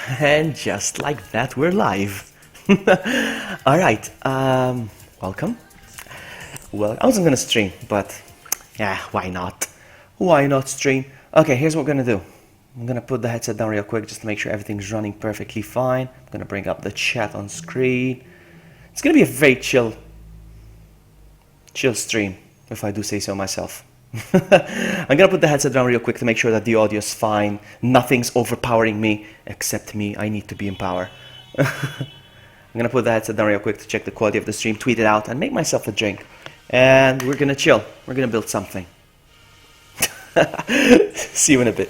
And just like that, we're live. All right, welcome. Well, I wasn't gonna stream, but yeah, why not? Why not stream? Okay, here's what we're gonna do. I'm gonna put the headset down real quick just to make sure everything's running perfectly fine. I'm gonna bring up the chat on screen. It's gonna be a very chill stream, if I do say so myself. I'm gonna put the headset down real quick to make sure that the audio is fine. Nothing's overpowering me, except me. I need to be in power. I'm gonna put the headset down real quick to check the quality of the stream, tweet it out, and make myself a drink. And we're gonna chill. We're gonna build something. See you in a bit.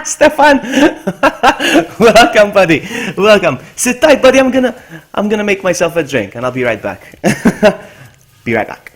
Stefan! Welcome, buddy. Welcome. Sit tight, buddy. I'm gonna make myself a drink, and I'll be right back. Be right back.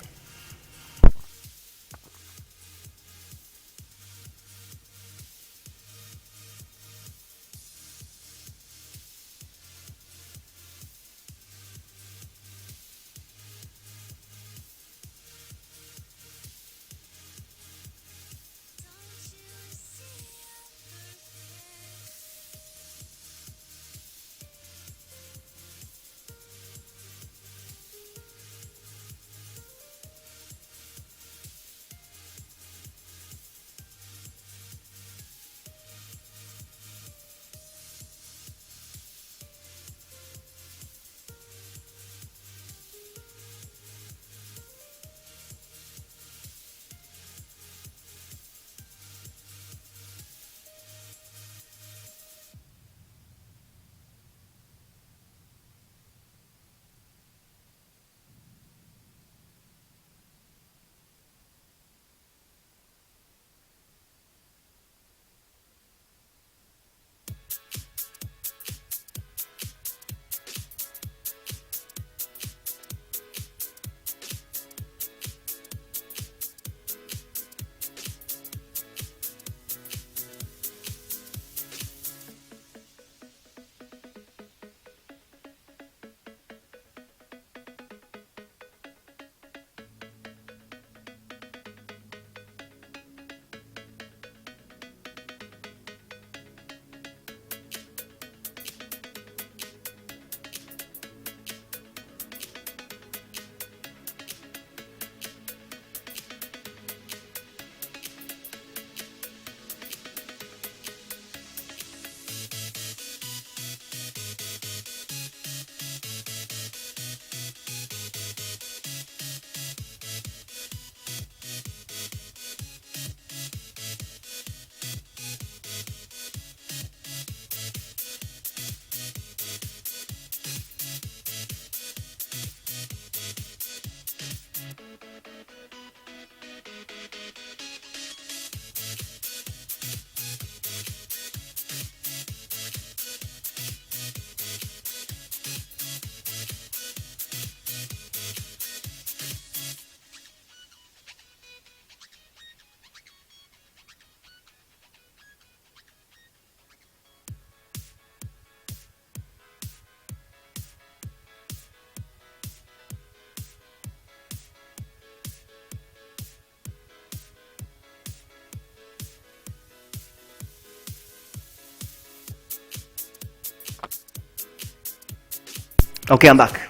Okay, I'm back.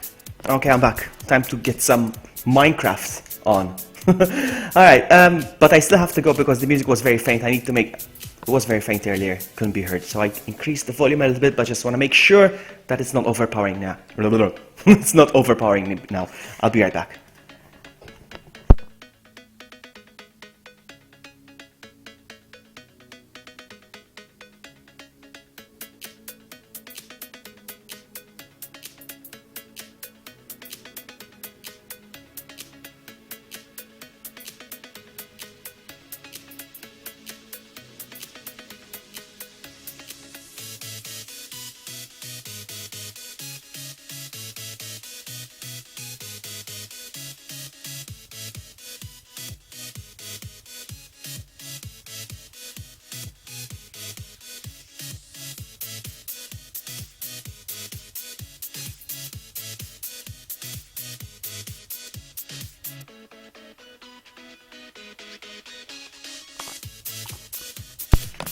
Okay, I'm back. Time to get some Minecraft on. Alright, but I still have to go because the music was very faint. It was very faint earlier, couldn't be heard. So I increased the volume a little bit, but just want to make sure that it's not overpowering now. It's not overpowering me now. I'll be right back.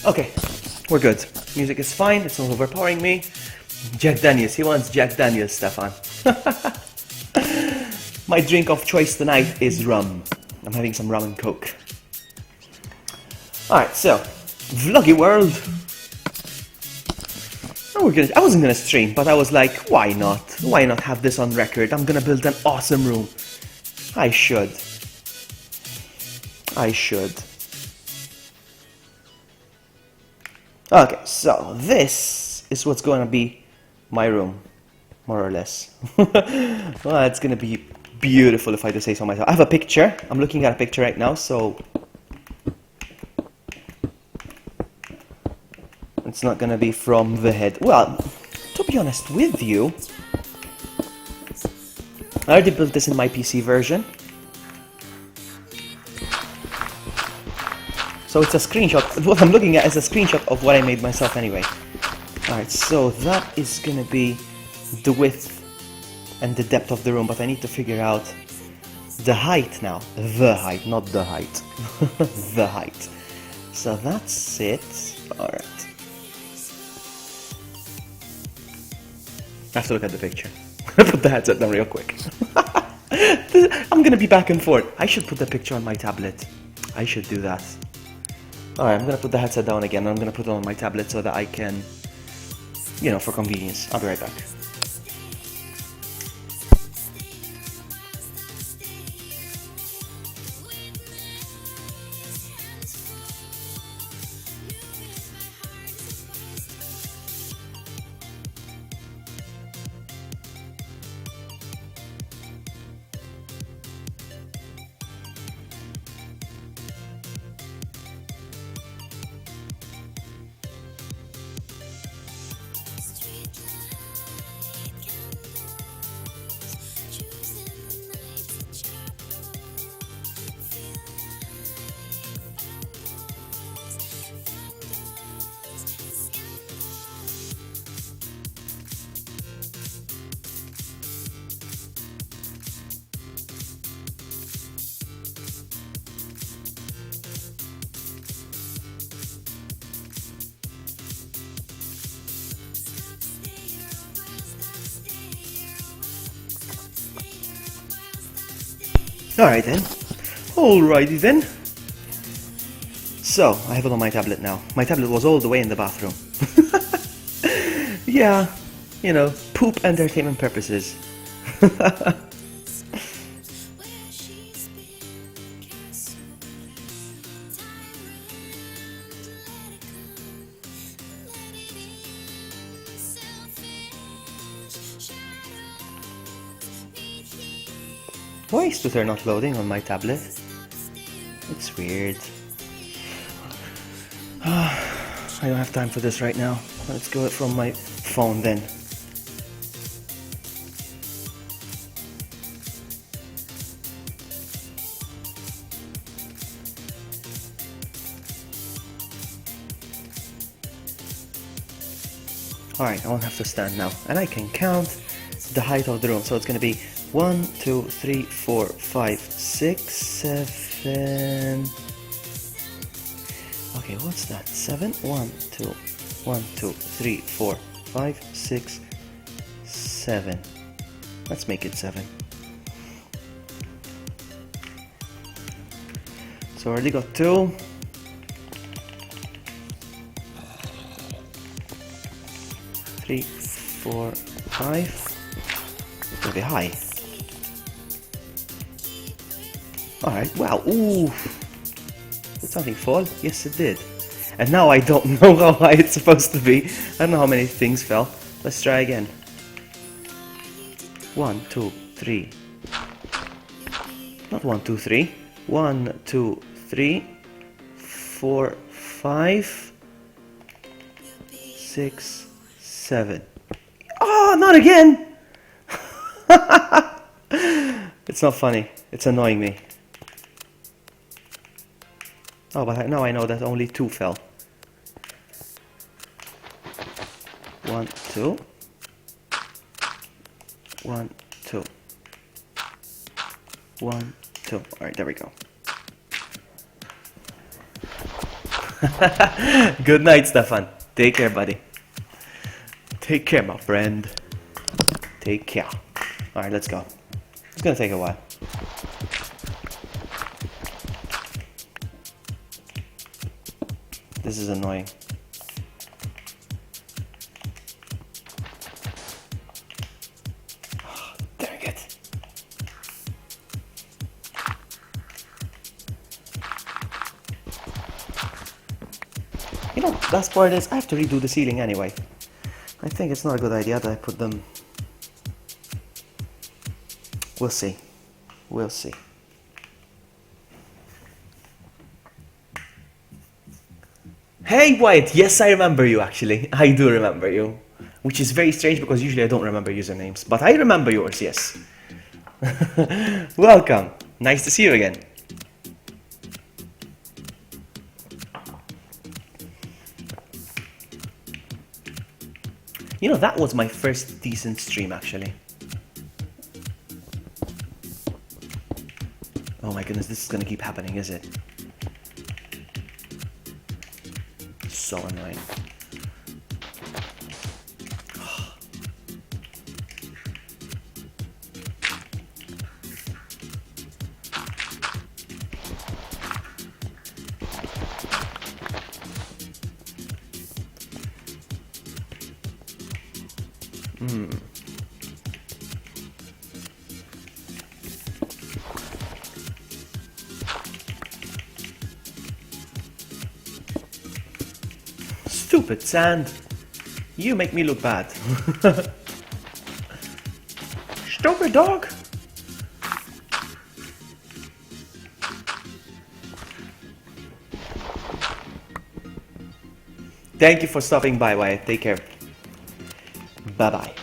Okay, we're good. Music is fine, it's not overpowering me. Jack Daniels, he wants Jack Daniels, Stefan. My drink of choice tonight is rum. I'm having some rum and coke. Alright, so, Vloggy World. I wasn't gonna stream, but I was like, why not? Why not have this on record? I'm gonna build an awesome room. I should. Okay, so this is what's gonna be my room, more or less. Well, it's gonna be beautiful if I do say so myself. I have a picture. I'm looking at a picture right now, so it's not gonna be from the head. Well, to be honest with you, I already built this in my PC version. So it's a screenshot. What I'm looking at is a screenshot of what I made myself anyway. Alright, so that is gonna be the width and the depth of the room, but I need to figure out the height now. The height, not the height. The height. So that's it. Alright. I have to look at the picture. Put the headset down real quick. I'm gonna be back and forth. I should put the picture on my tablet. I should do that. Alright, I'm gonna put the headset down again. I'm gonna put it on my tablet so that I can, you know, for convenience. I'll be right back. Alright then. Alrighty then. So, I have it on my tablet now. My tablet was all the way in the bathroom. Yeah, you know, poop entertainment purposes. Why is Twitter not loading on my tablet? It's weird. I don't have time for this right now. Let's go from my phone then. Alright, I won't have to stand now. And I can count the height of the room. So it's going to be 1, 2, 3, 4, 5, 6, 7. Okay, what's that? 7? 1, 2, 1, 2, 3, 4, 5, 6, 7. Let's make it 7. So I already got 2. 3, 4, 5. Pretty high. Alright, wow, ooh! Did something fall? Yes, it did. And now I don't know how high it's supposed to be. I don't know how many things fell. Let's try again. 1, 2, 3. Not 1, 2, 3. 1, 2, 3. 4, 5. 6, 7. Oh, not again! It's not funny. It's annoying me. Oh, but now I know that only 2 fell. 1, 2. 1, 2. 1, 2. Alright, there we go. Good night, Stefan. Take care, buddy. Take care, my friend. Take care. Alright, let's go. It's gonna take a while. This is annoying. Oh, dang it. You know, last part is I have to redo the ceiling anyway. I think it's not a good idea that I put them. We'll see. We'll see. Hey Wyatt, yes I remember you actually. I do remember you. Which is very strange because usually I don't remember usernames. But I remember yours, yes. Welcome. Nice to see you again. You know, that was my first decent stream actually. Oh my goodness, this is gonna keep happening, is it? So annoying. Stupid sand. You make me look bad. Stupid dog. Thank you for stopping by, Wyatt. Take care. Bye-bye.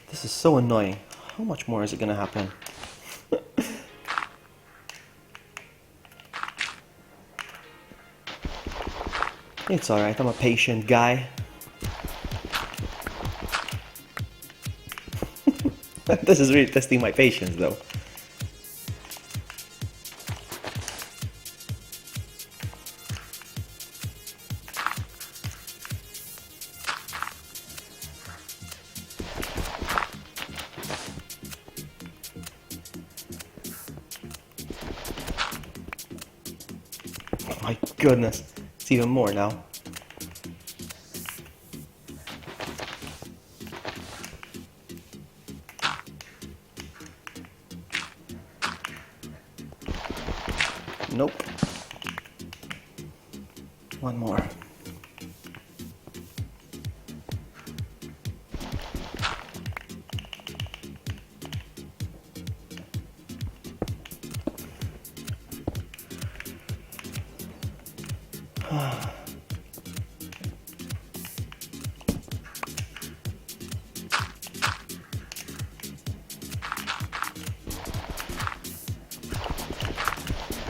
This is so annoying. How much more is it gonna happen? It's alright, I'm a patient guy. This is really testing my patience though. My goodness, it's even more now. Nope. One more.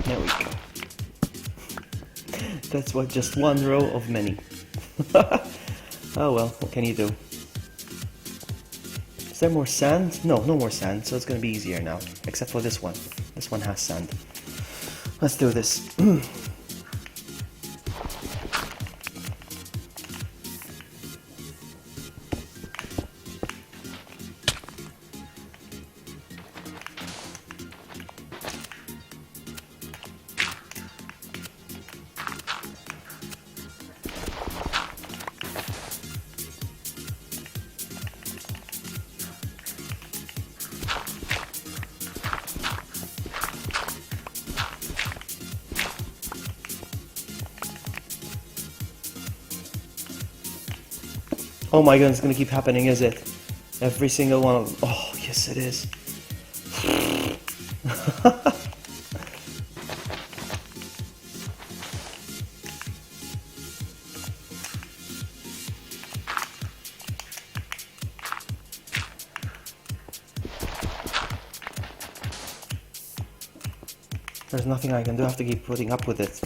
There we go. That's what, just one row of many. Oh well, what can you do? Is there more sand? No, no more sand, so it's gonna be easier now. Except for this one. This one has sand. Let's do this. Oh my god, it's gonna keep happening, is it? Every single one of them. Oh, yes it is. There's nothing I can do, I have to keep putting up with it.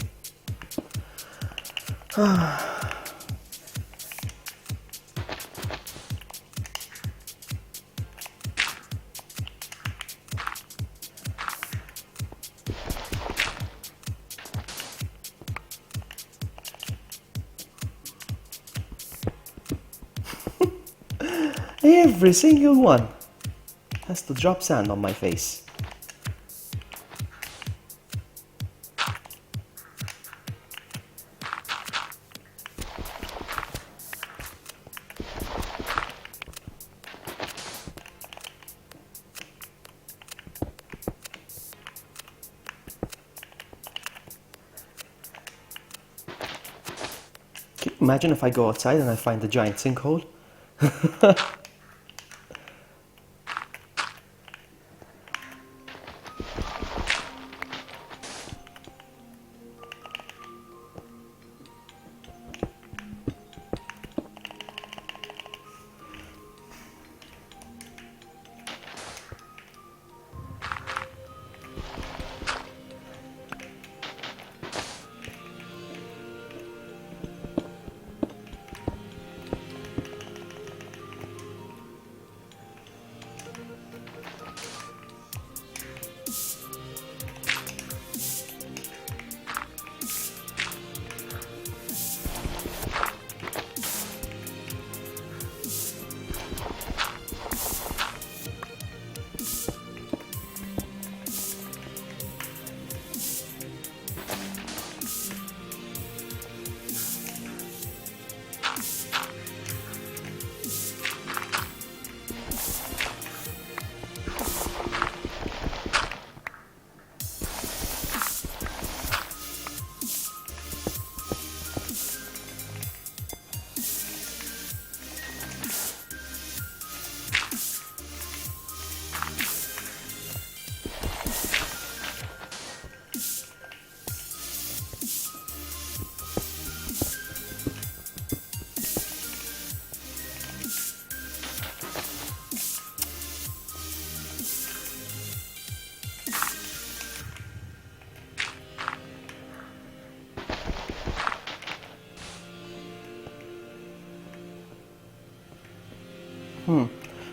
Every single one has to drop sand on my face. Imagine if I go outside and I find a giant sinkhole.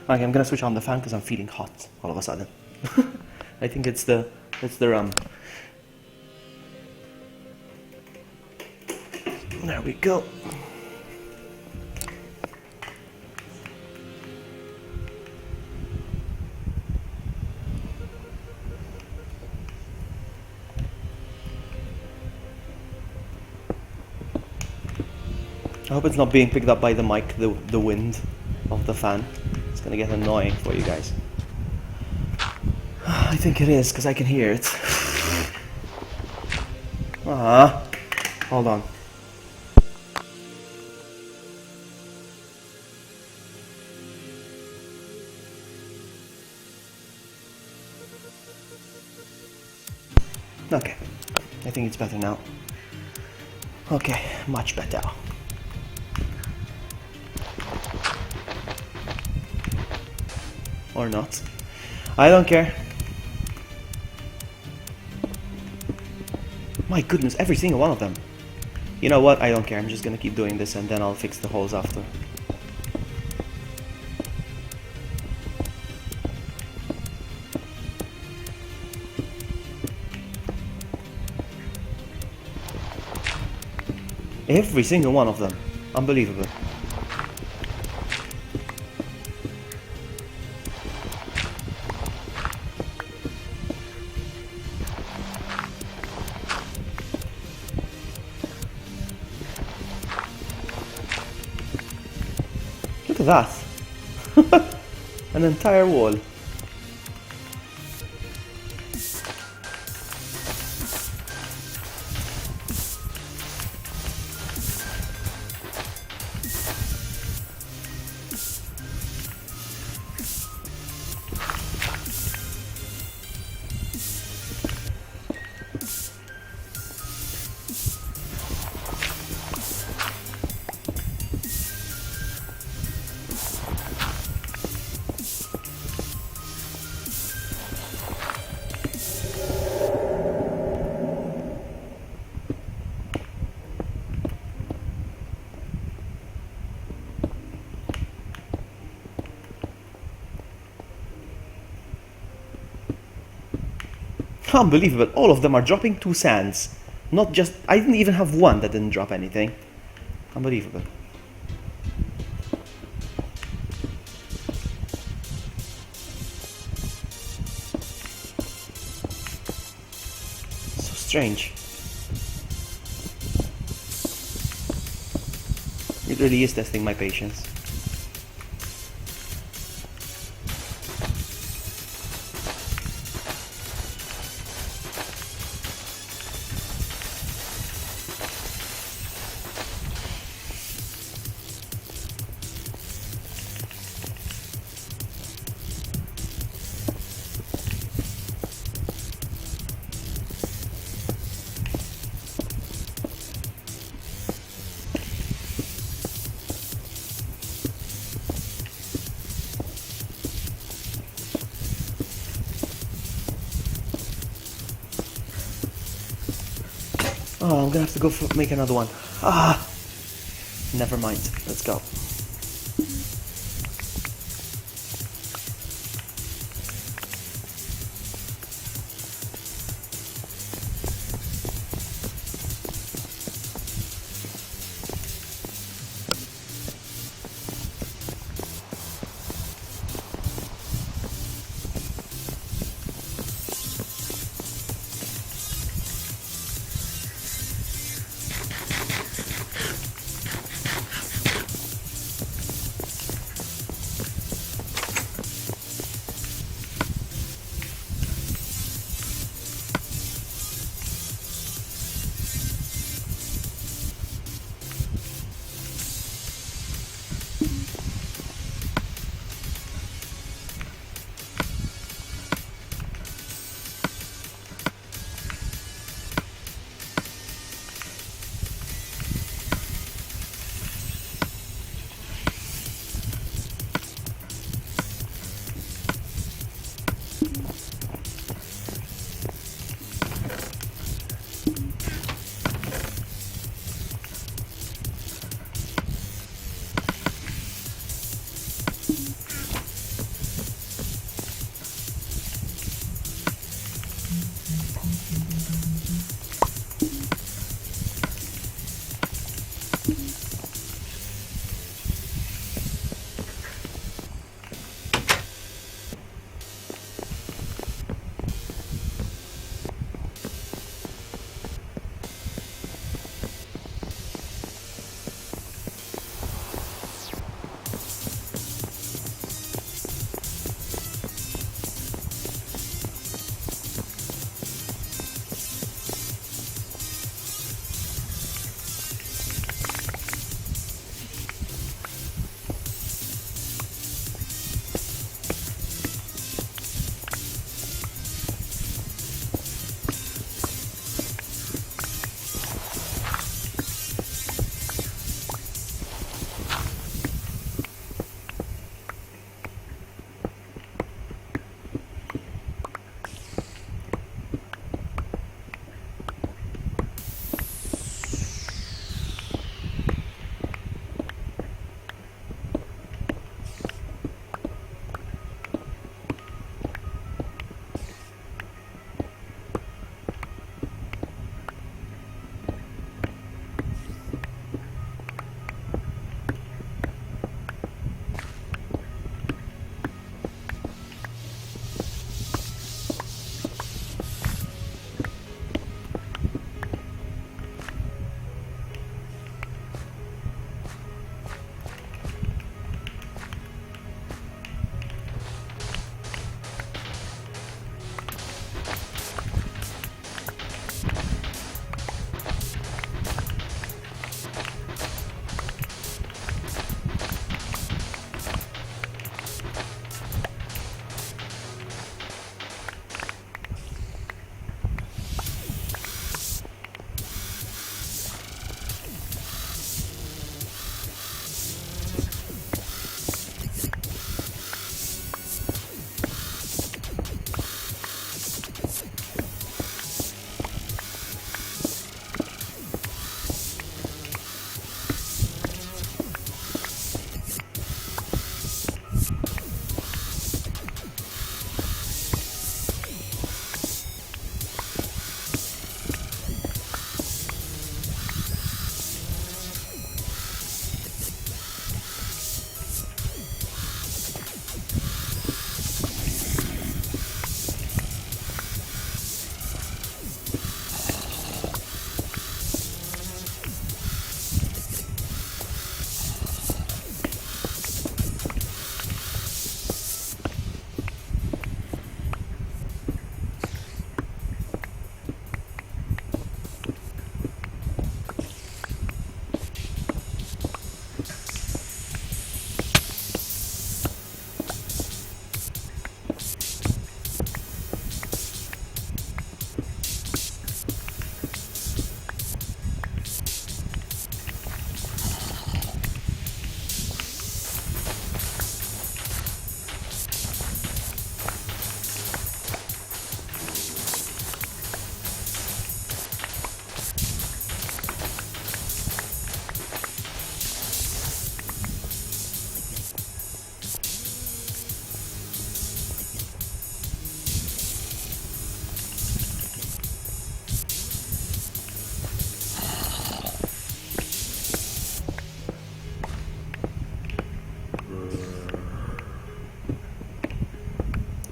Okay, I'm gonna switch on the fan because I'm feeling hot all of a sudden. I think it's the rum. There we go. I hope it's not being picked up by the mic, the wind of the fan. It's gonna get annoying for you guys. I think it is, because I can hear it. Hold on. Okay, I think it's better now. Okay, much better. Or not. I don't care. My goodness, every single one of them. You know what? I don't care. I'm just gonna keep doing this and then I'll fix the holes after. Every single one of them. Unbelievable. Look at that. An entire wall. Unbelievable, all of them are dropping 2 sands. Not just, I didn't even have one that didn't drop anything. Unbelievable. So strange. It really is testing my patience. Oh, I'm gonna have to go make another one. Never mind. Let's go.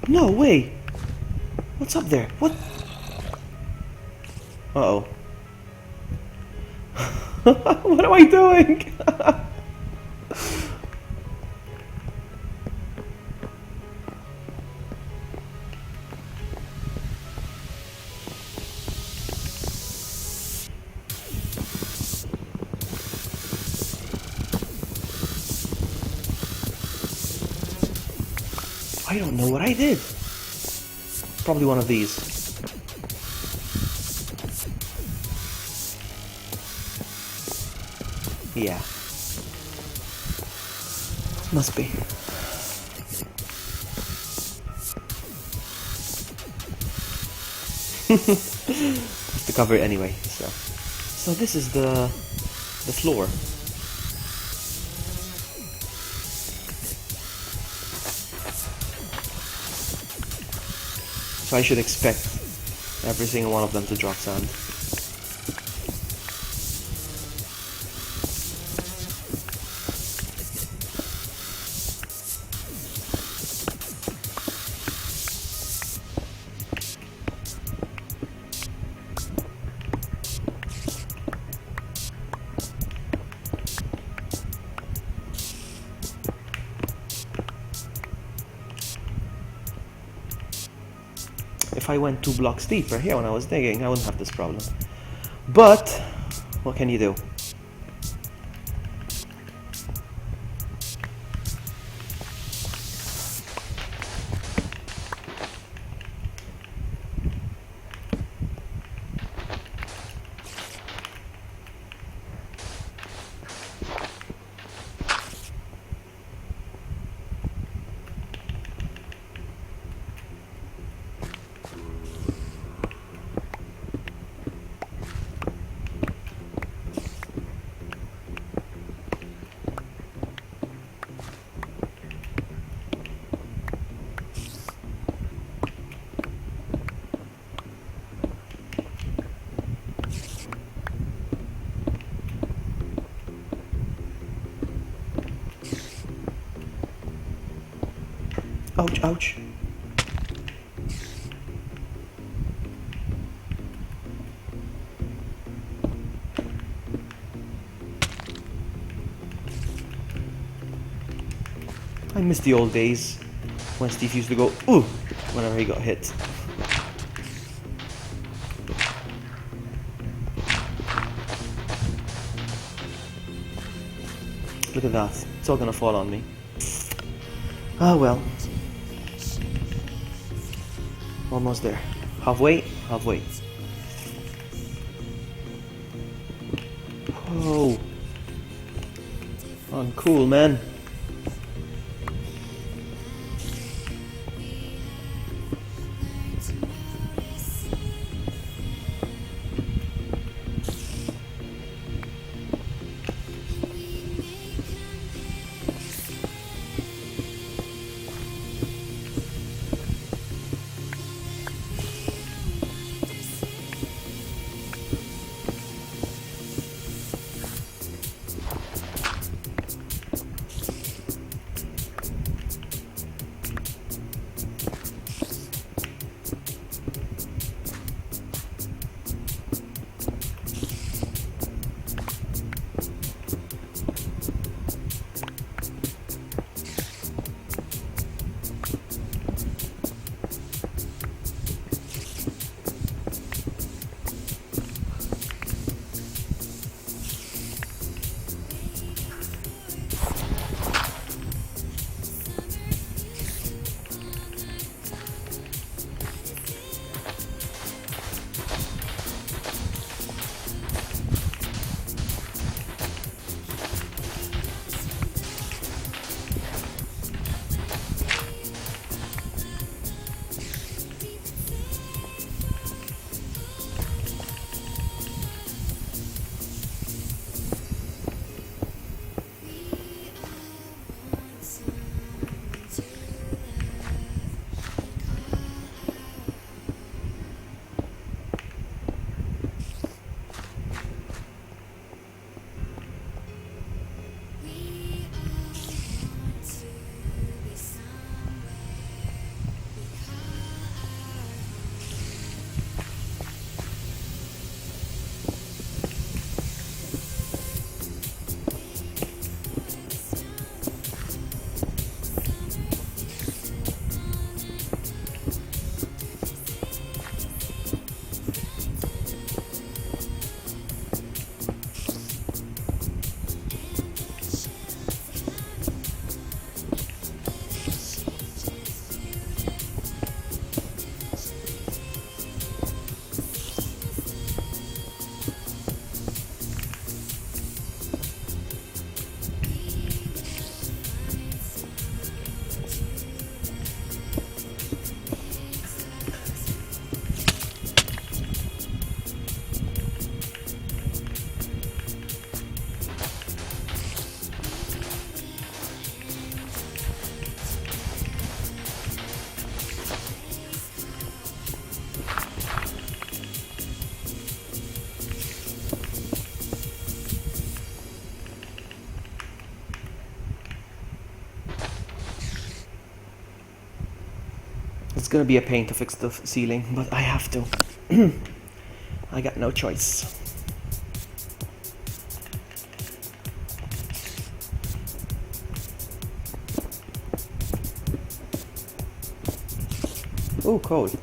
No way! What's up there? What? Uh-oh. What am I doing? I don't know what I did. Probably one of these. Yeah. Must be. Have to cover it anyway, so. So this is the floor. So I should expect every single one of them to drop sand. If I went 2 blocks deeper here when I was digging, I wouldn't have this problem. But, what can you do? Ouch, ouch. I miss the old days when Steve used to go, ooh, whenever he got hit. Look at that. It's all gonna fall on me. Ah, well. Almost there. Halfway, halfway. Oh. Uncool, man. It's gonna be a pain to fix the ceiling, but I have to. I got no choice. Ooh, cold.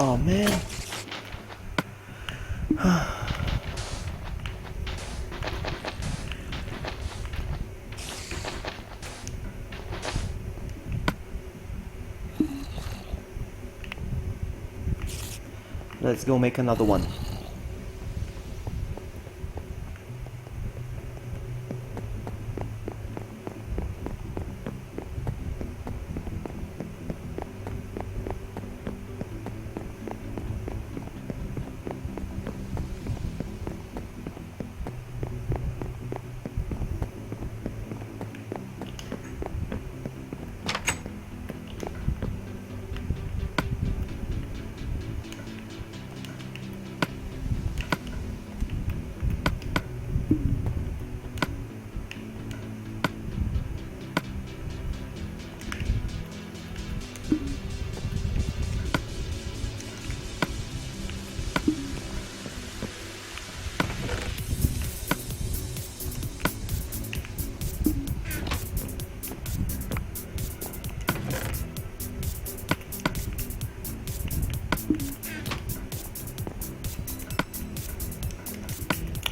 Oh man. Let's go make another one.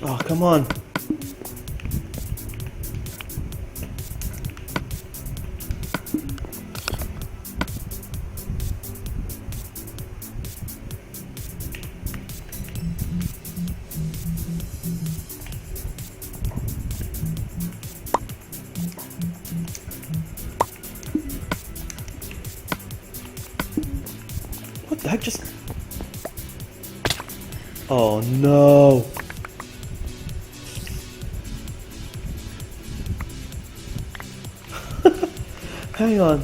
Oh, come on. What the heck just... Oh no. Hang on.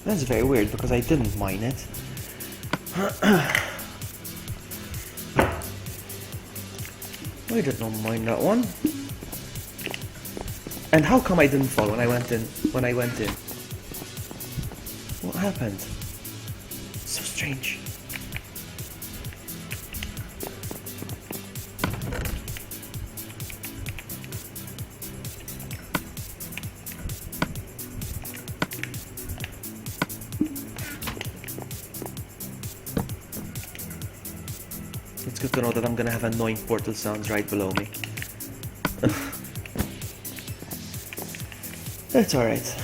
That's very weird because I didn't mine it. I did not mine that one. And how come I didn't fall when I went in? What happened? So strange. It's good to know that I'm gonna have annoying portal sounds right below me. It's alright.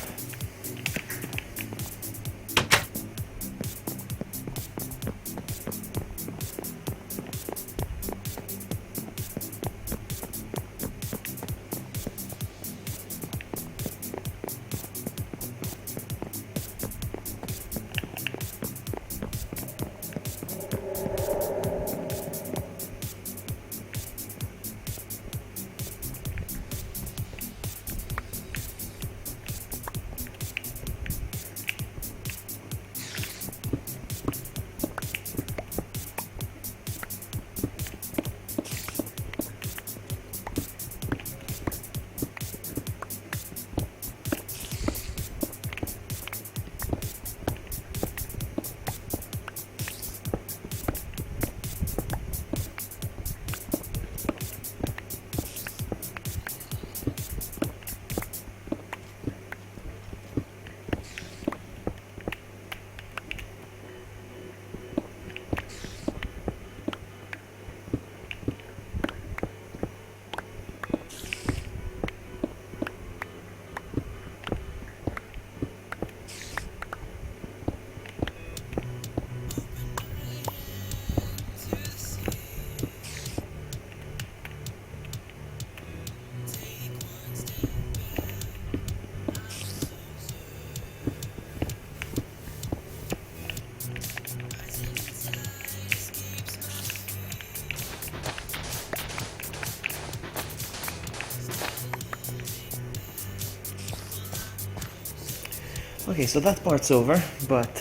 Okay, so that part's over, but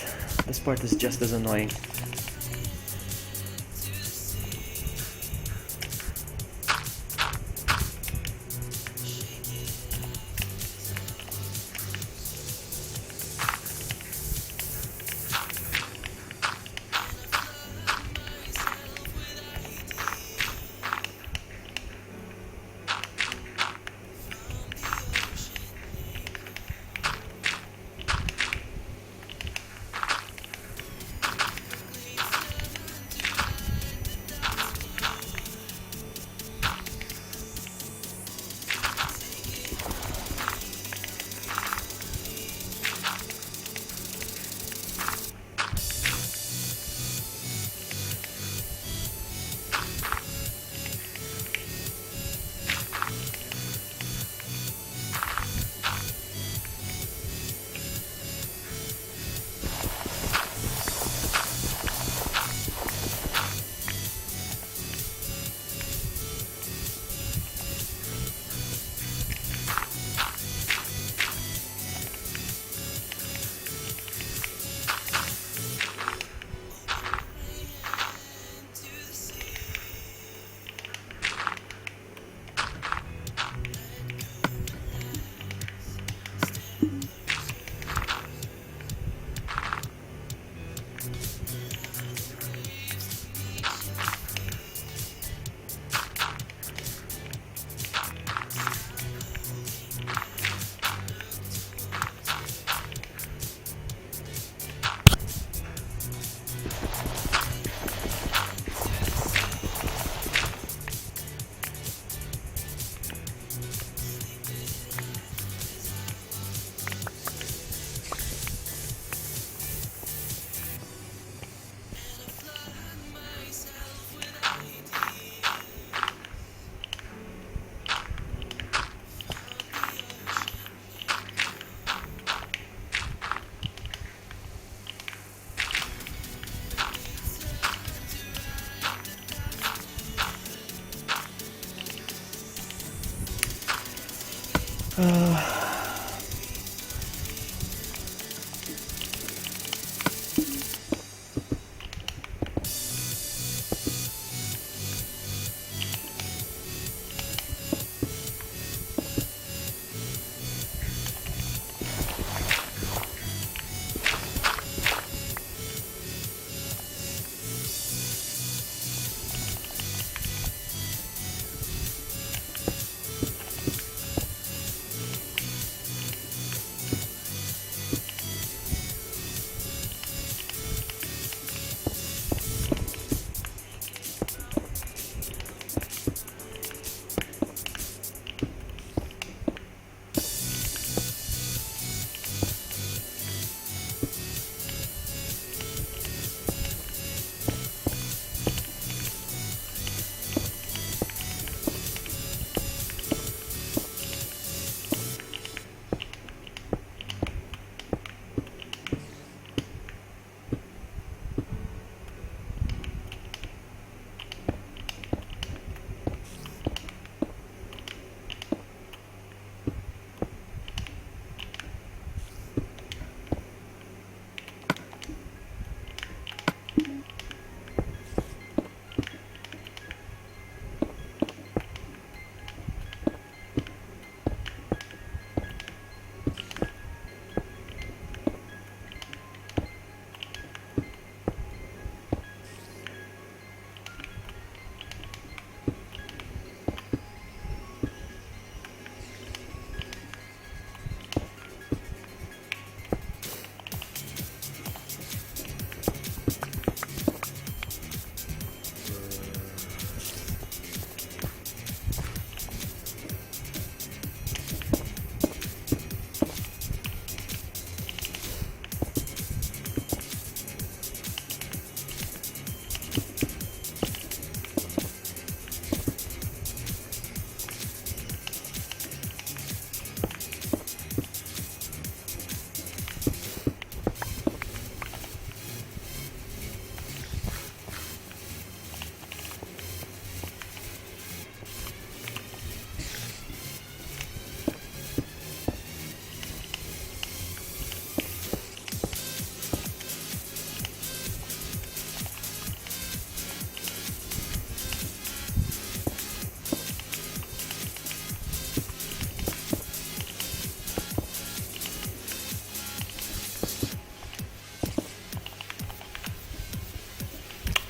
this part is just as annoying.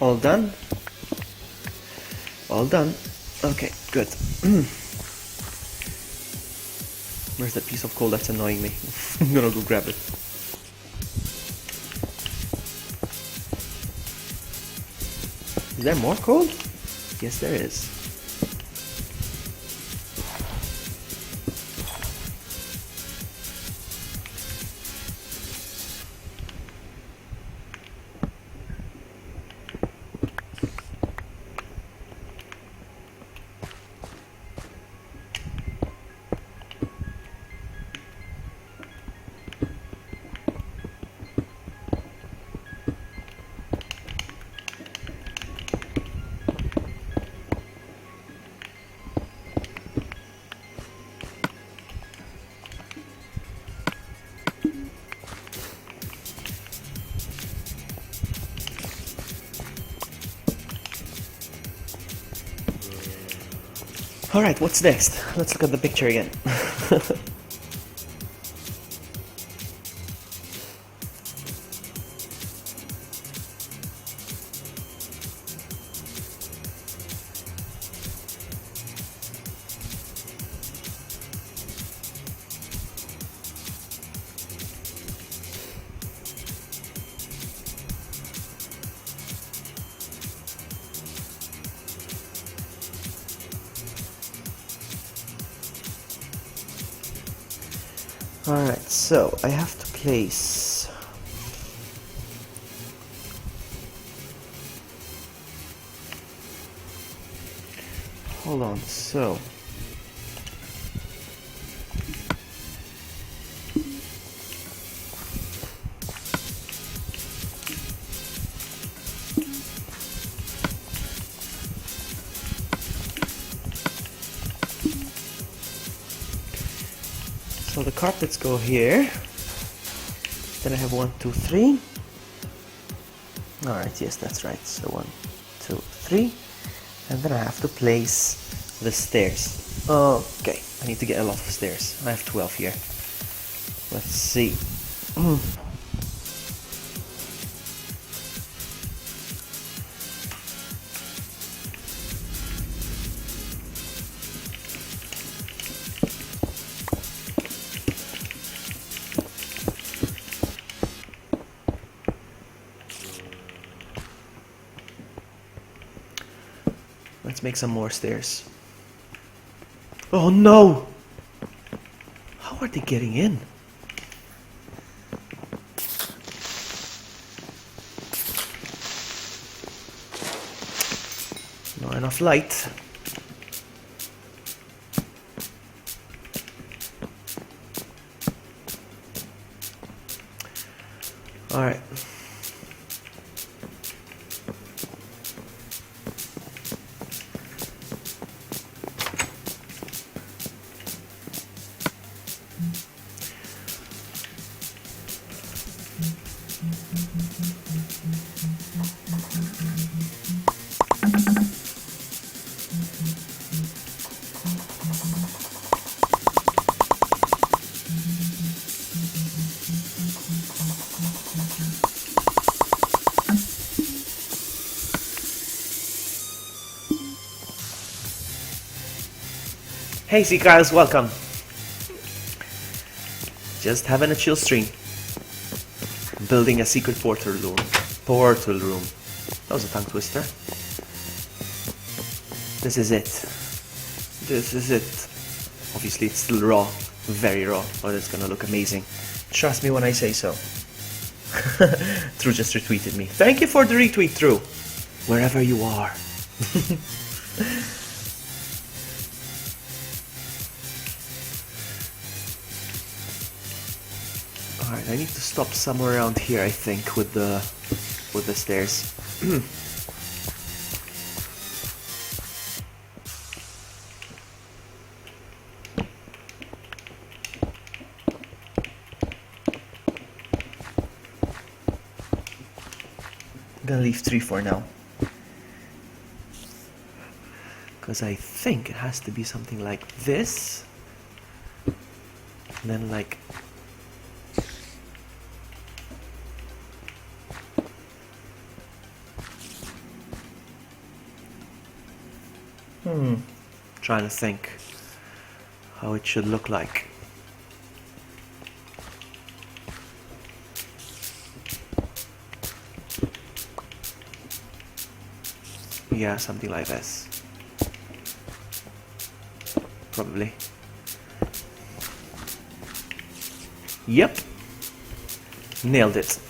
All done? All done. Okay, good. Where's that piece of coal that's annoying me? I'm gonna go grab it. Is there more coal? Yes, there is. Alright, what's next? Let's look at the picture again. Alright, so I have to place hold on, so the carpets go here. Then I have 1, 2, 3. Alright, yes, that's right. So 1, 2, 3. And then I have to place the stairs. Okay, I need to get a lot of stairs. I have 12 here. Let's see. Let's make some more stairs. Oh no! How are they getting in? Not enough light. Alright. Hey Seacars, welcome. Just having a chill stream. Building a secret portal room. That was a tongue twister. This is it. This is it. Obviously it's still raw. Very raw, but it's gonna look amazing. Trust me when I say so. True just retweeted me. Thank you for the retweet, True. Wherever you are. Alright, I need to stop somewhere around here, I think, with the stairs. I'm gonna leave 3 for now. Because I think it has to be something like this. And then like... Trying to think how it should look like. Yeah, something like this. Probably. Yep. Nailed it.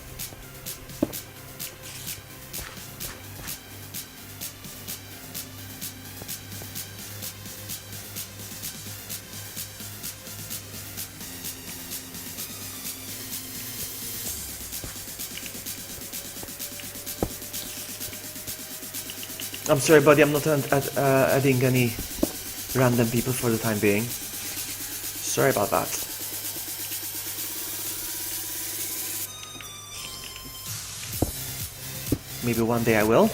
I'm sorry, buddy, I'm not adding any random people for the time being. Sorry about that. Maybe one day I will.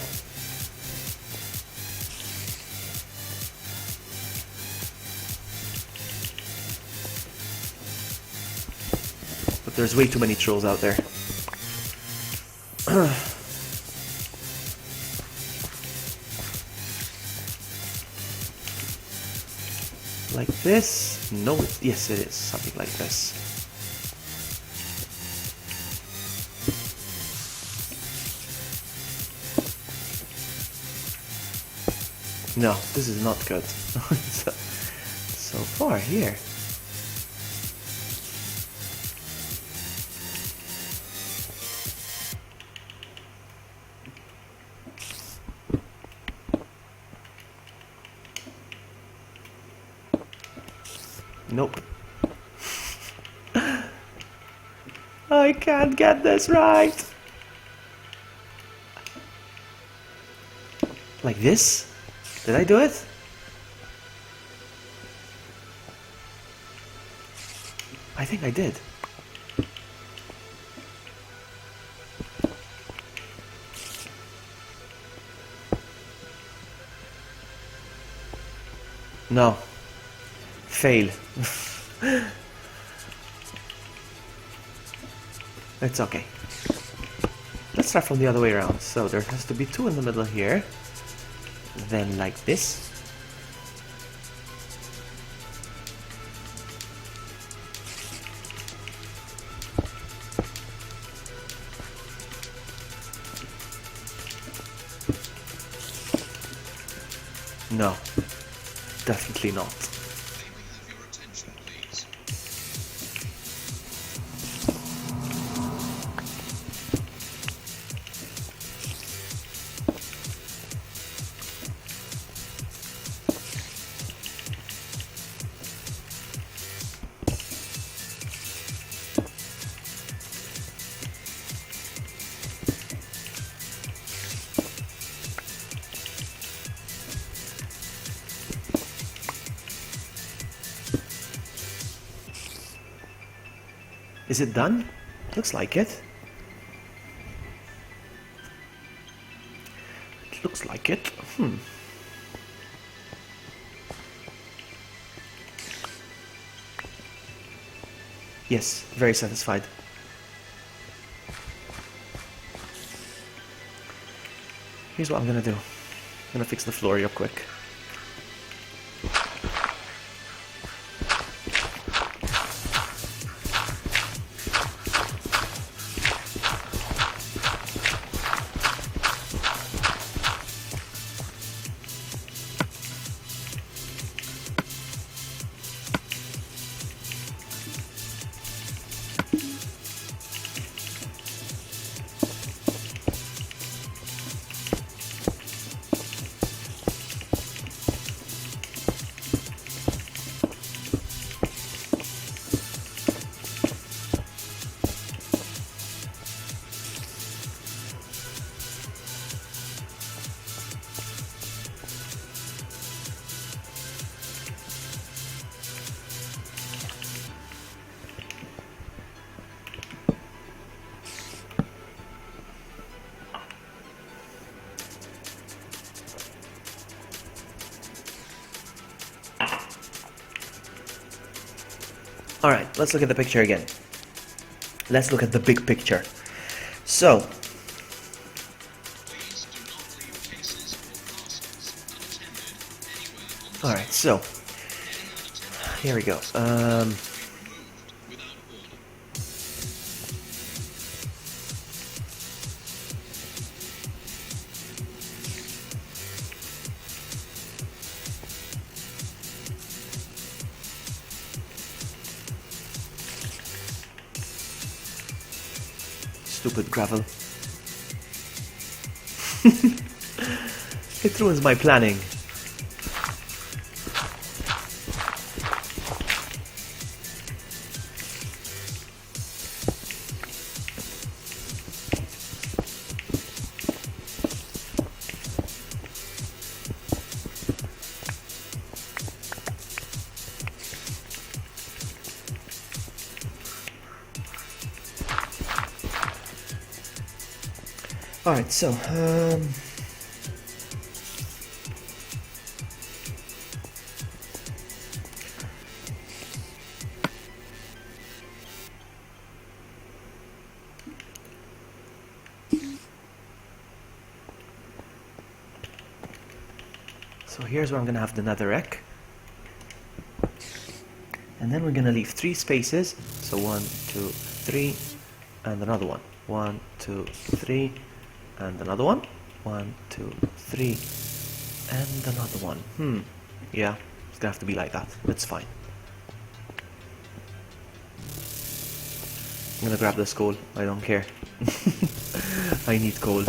But there's way too many trolls out there. Like this? No, yes it is. Something like this. No, this is not good. So far here. Nope. I can't get this right. Like this? Did I do it? I think I did. No. Fail. It's okay. Let's start from the other way around. So there has to be two in the middle here. Then like this. No. Definitely not. Is it done? Looks like it. It looks like it. Yes, very satisfied. Here's what I'm gonna do. I'm gonna fix the floor real quick. Alright, let's look at the picture again. Let's look at the big picture. So, Alright, so here we go. Stupid gravel. It ruins my planning. Alright, so, so here's where I'm gonna have the netherrack. And then we're gonna leave 3 spaces. So 1, 2, 3, and another one. 1, 2, 3, and another one. 1, 2, 3, and another one. Yeah, it's gonna have to be like that. That's fine. I'm gonna grab this coal. I don't care. I need coal.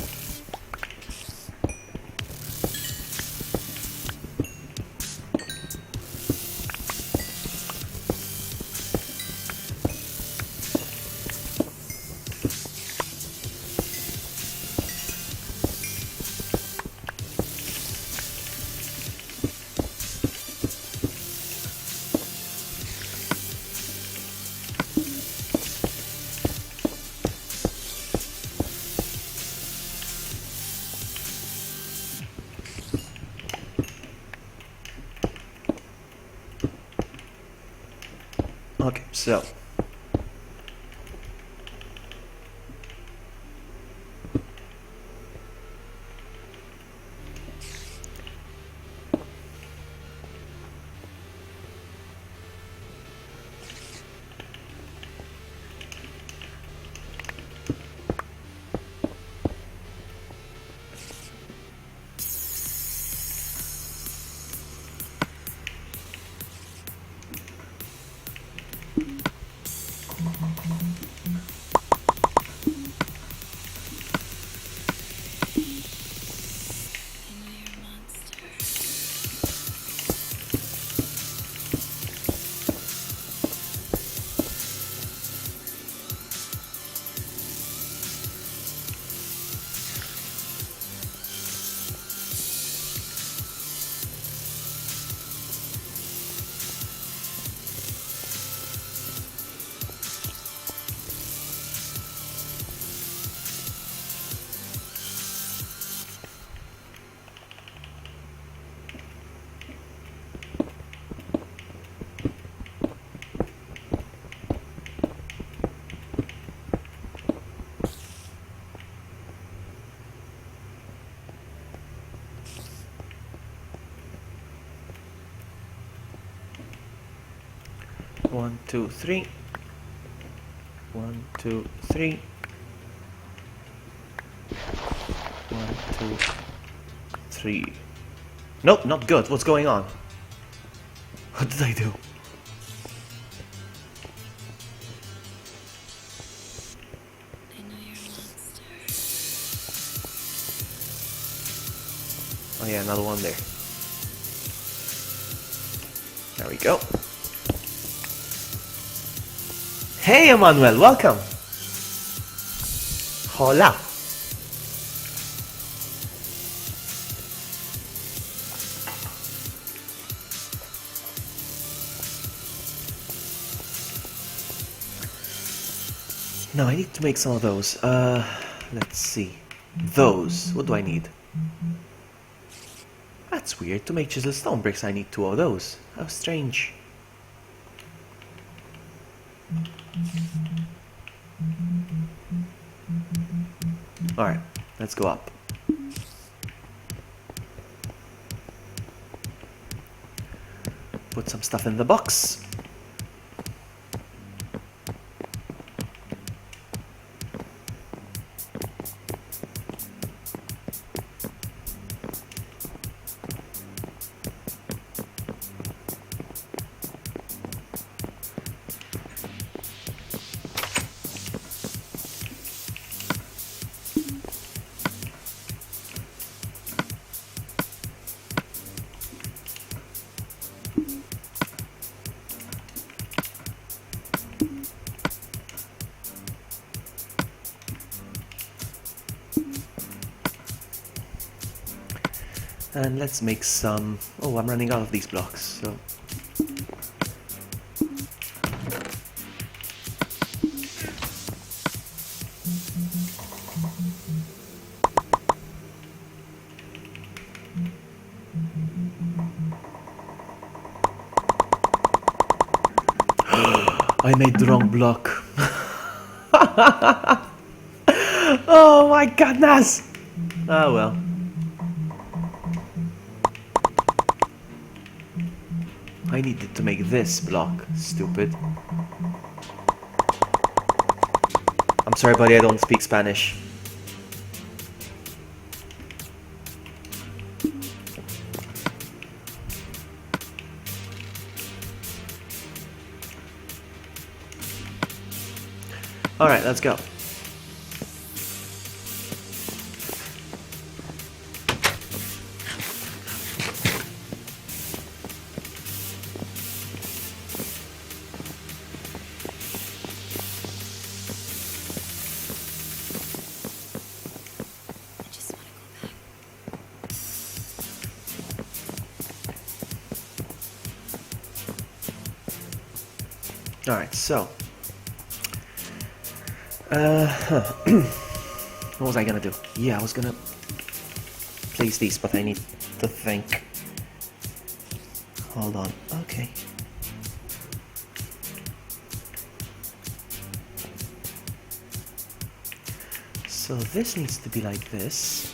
Okay, so one, two, three. 1, 2, 3. 1, 2, 3. Nope, not good. What's going on? What did I do? Oh yeah, another one there. There we go. Hey Emmanuel, welcome. Hola. No, I need to make some of those. Let's see. Those. What do I need? That's weird. To make chisel stone bricks, I need 2 of those. How strange. Alright, let's go up. put some stuff in the box. And let's make some... Oh, I'm running out of these blocks, so... I made the wrong block. Oh my goodness! Oh well. I needed to make this block, stupid. I'm sorry, buddy, I don't speak Spanish. Alright, let's go. Alright, so... what was I gonna do? Yeah, I was gonna place these, but I need to think. Hold on, okay. So this needs to be like this.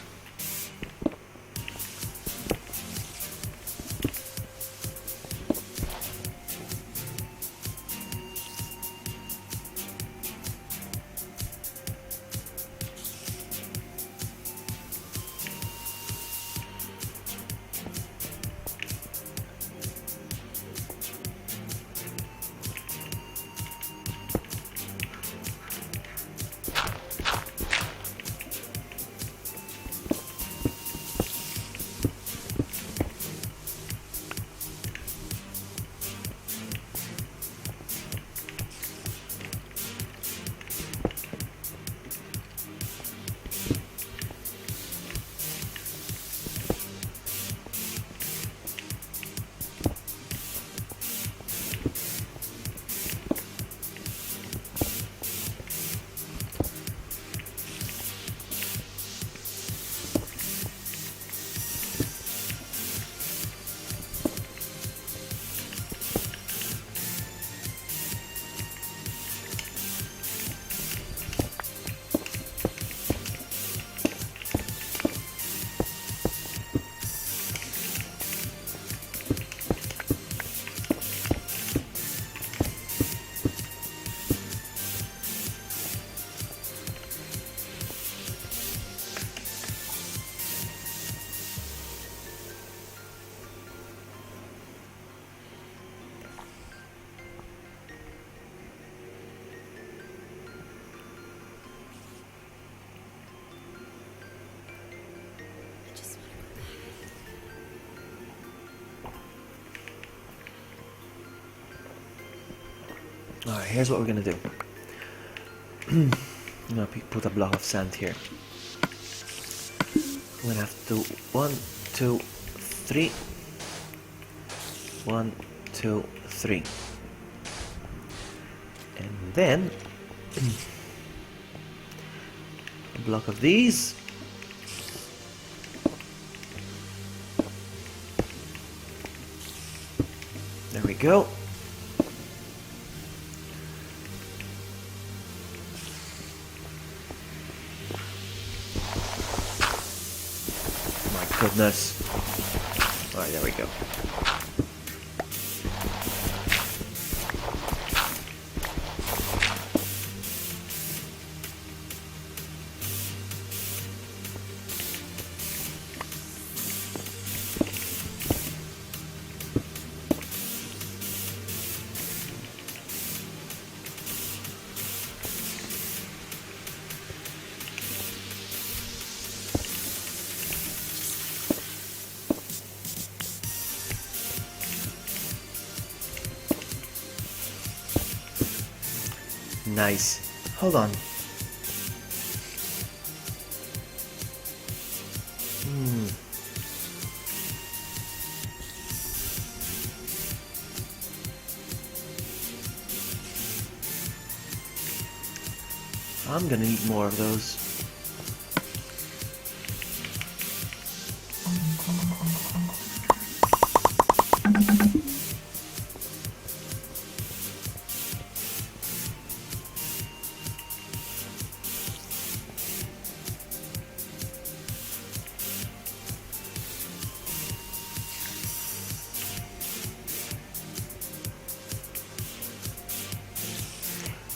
Alright, here's what we're gonna do. I'm gonna put a block of sand here. I'm gonna have to 1, 2, 3. 1, 2, 3. And then a block of these. There we go. My goodness. Alright, there we go. Nice. Hold on. I'm gonna need more of those.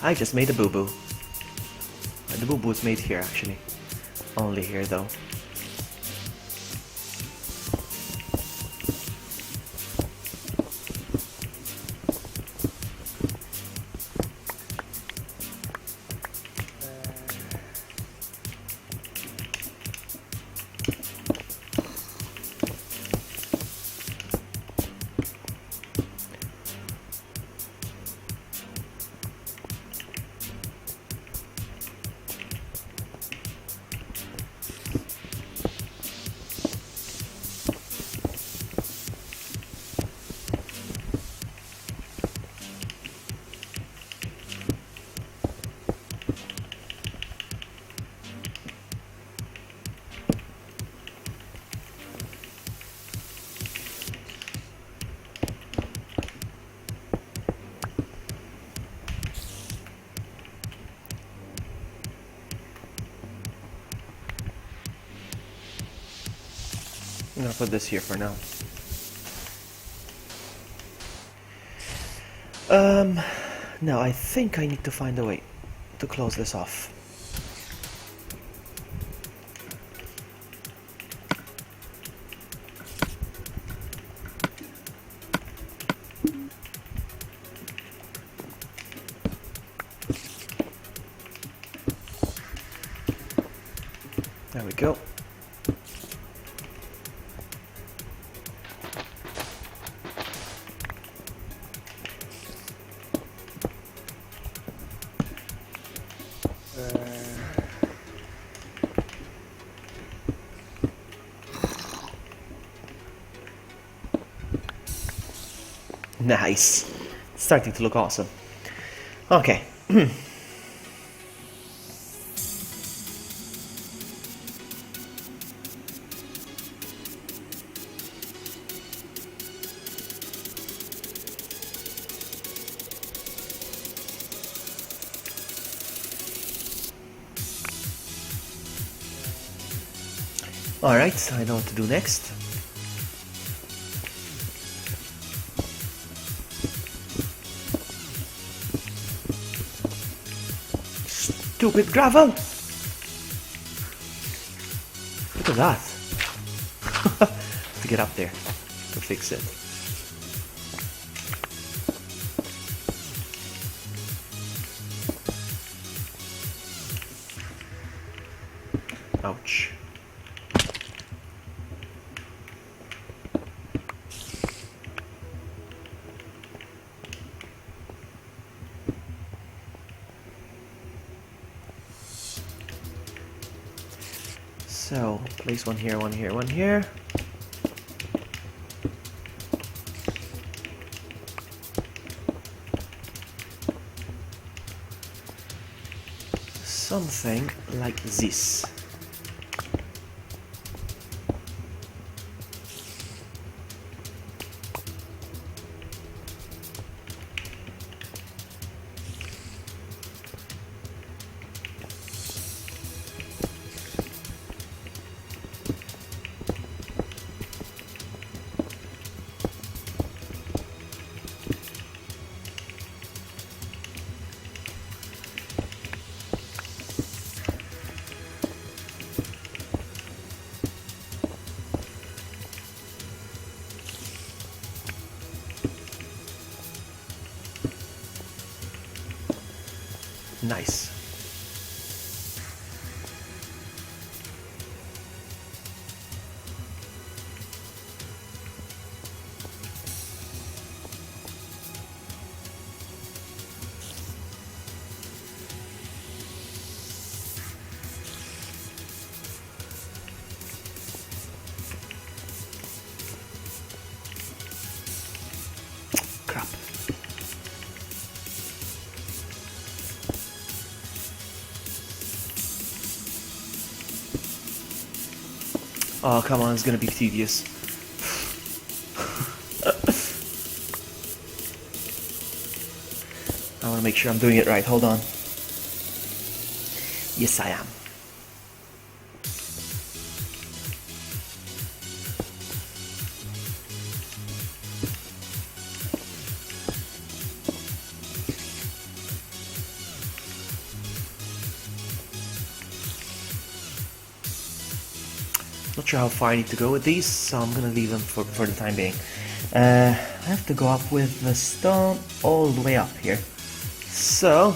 I just made a boo-boo. The boo-boo is made here, actually. Only here, though. I'm gonna put this here for now. Now I think I need to find a way to close this off. There we go. Nice. It's starting to look awesome. Okay. Alright, I know what to do next. Stupid gravel! Look at that. To get up there to fix it. Ouch. So, place one here, one here, one here. Something like this. Nice. Oh, come on, it's gonna be tedious. I wanna make sure I'm doing it right. Hold on. Yes, I am. Not sure how far I need to go with these, so I'm gonna leave them for the time being. I have to go up with the stone all the way up here. So...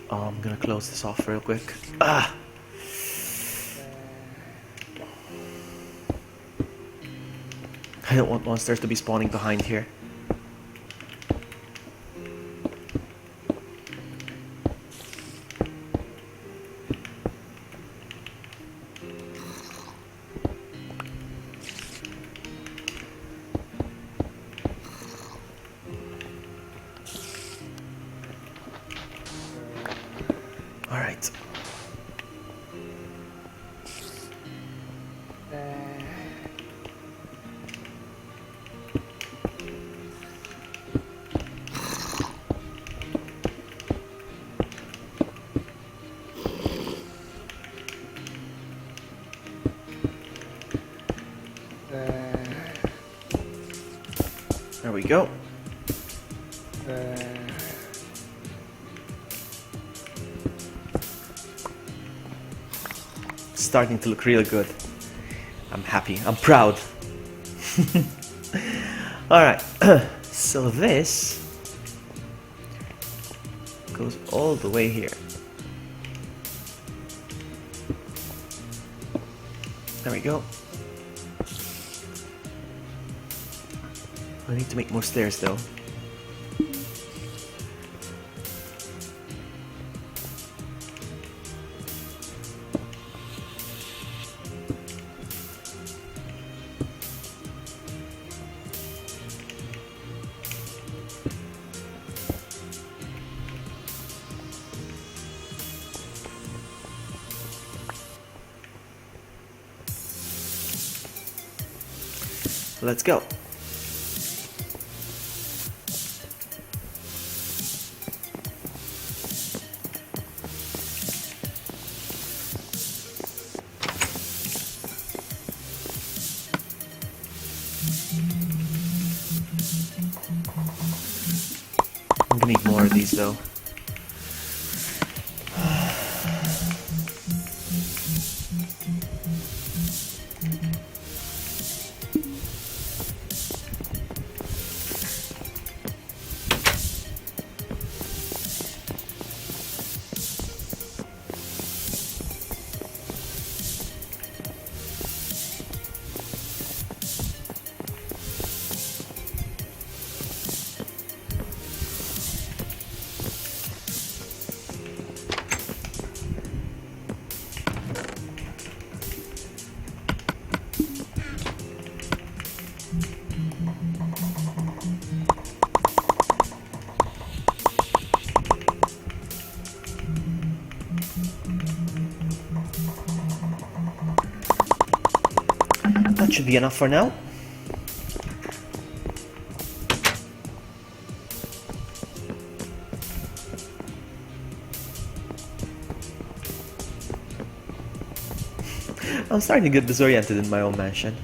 Oh, I'm gonna close this off real quick. Ah! I don't want monsters to be spawning behind here. Alright. There we go. Starting to look really good. I'm happy. I'm proud. Alright, so this goes all the way here. There we go. I need to make more stairs though. Let's go. I'm gonna need more of these though. That should be enough for now. I'm starting to get disoriented in my own mansion.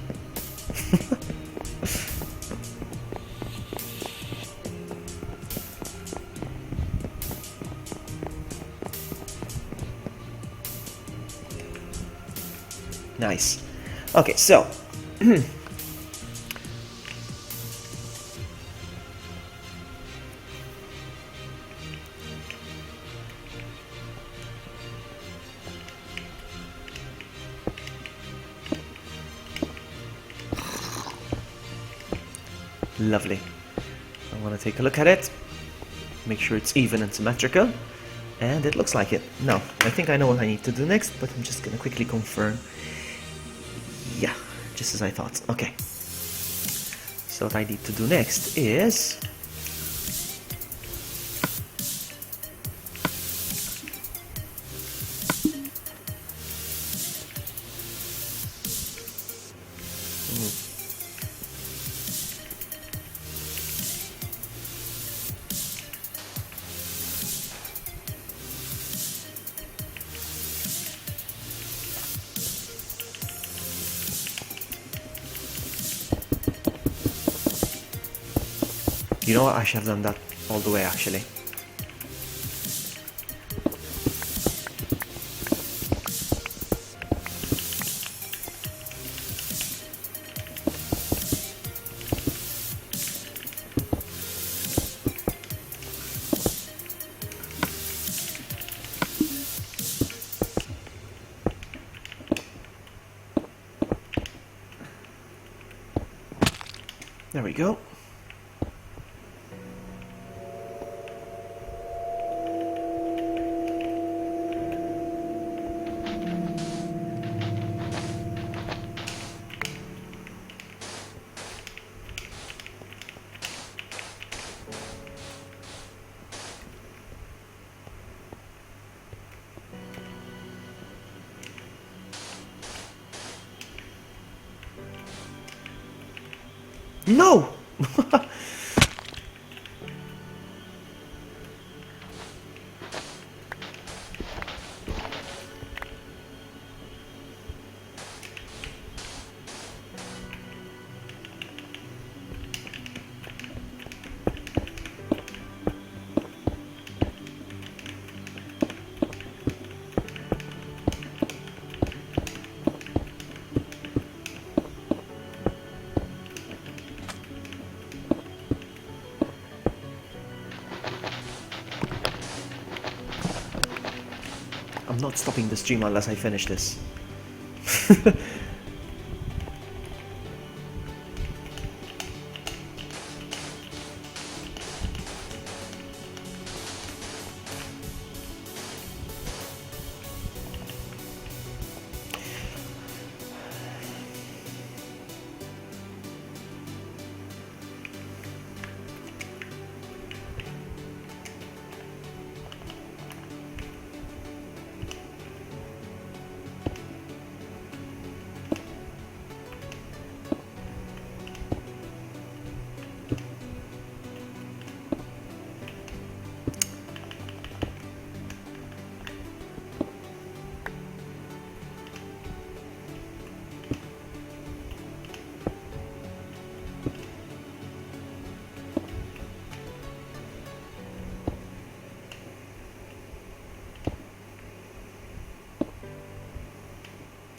Nice. Okay, so Lovely. I want to take a look at it, make sure it's even and symmetrical, and it looks like it. Now, I think I know what I need to do next, but I'm just going to quickly confirm. Yeah, just as I thought. Okay. So what I need to do next is... You know what, I should have done that all the way actually. There we go. No! I'm not stopping the stream unless I finish this.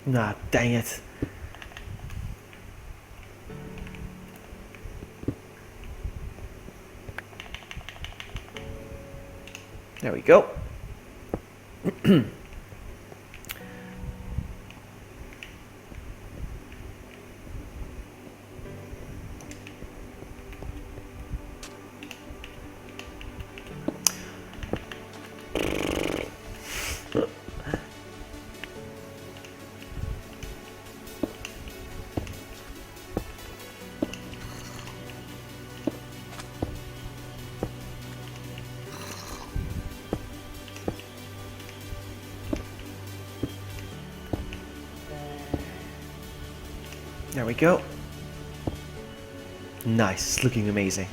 Nah, dang it. There we go. There we go. Nice, it's looking amazing.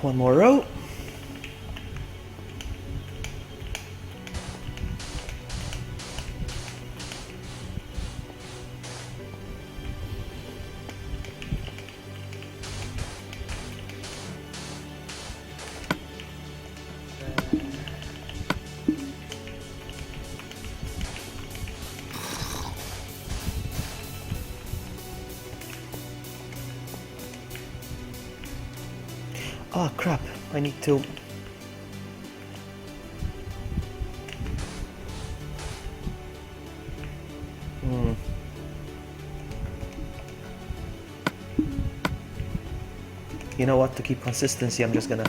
One more row. Oh crap, I need to... You know what, to keep consistency, I'm just gonna...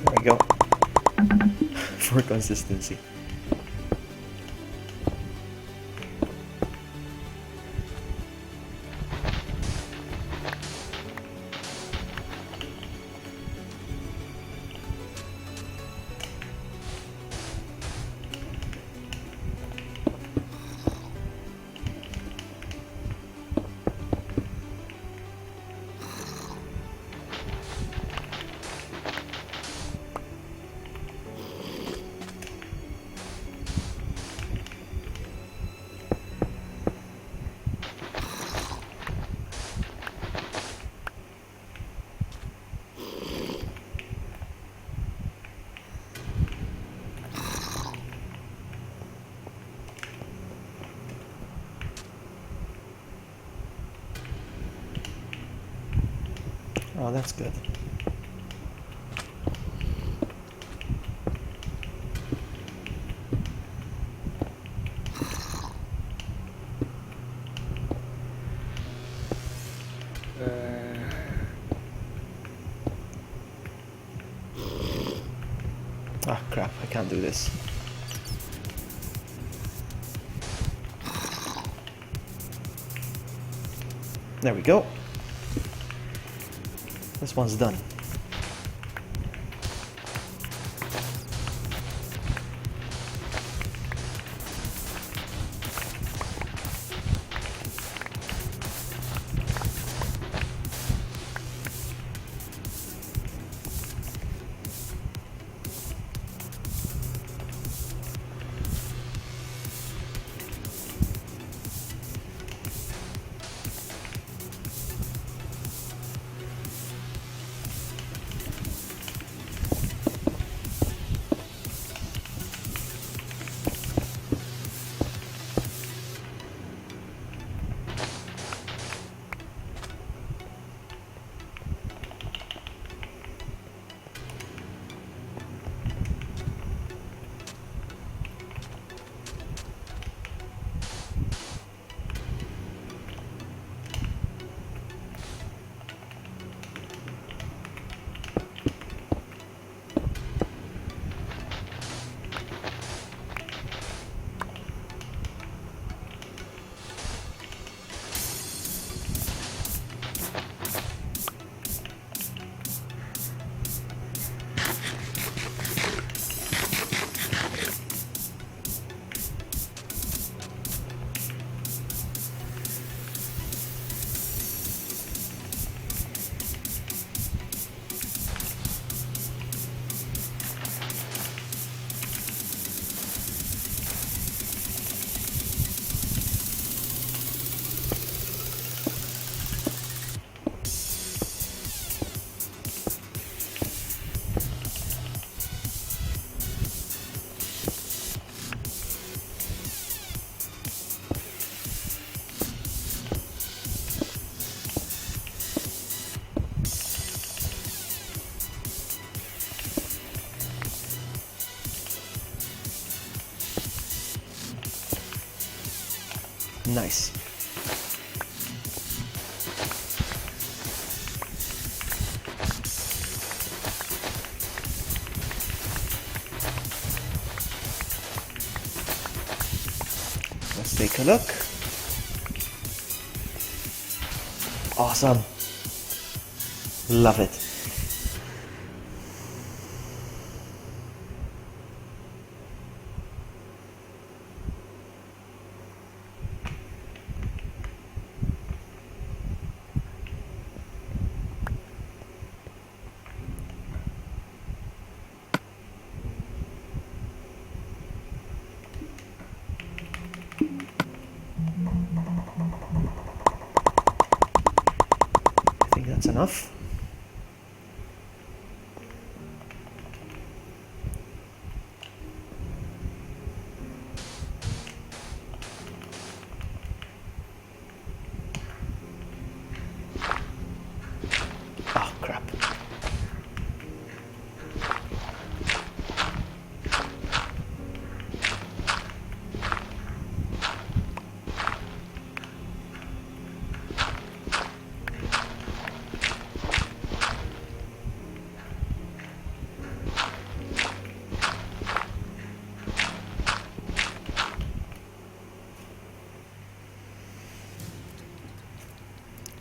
There we go. For consistency. Oh, that's good. Ah, crap, I can't do this. There we go. This one's done. Nice. Let's take a look. Awesome. Love it. I think that's enough.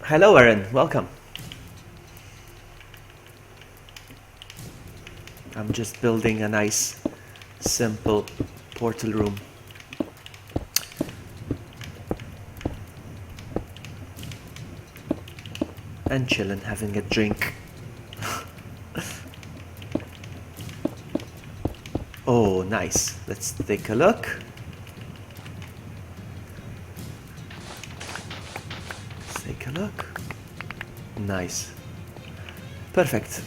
Hello, Aaron. Welcome. I'm just building a nice, simple portal room. And chilling, having a drink. Oh, nice. Let's take a look. Let's take a look. Nice. Perfect.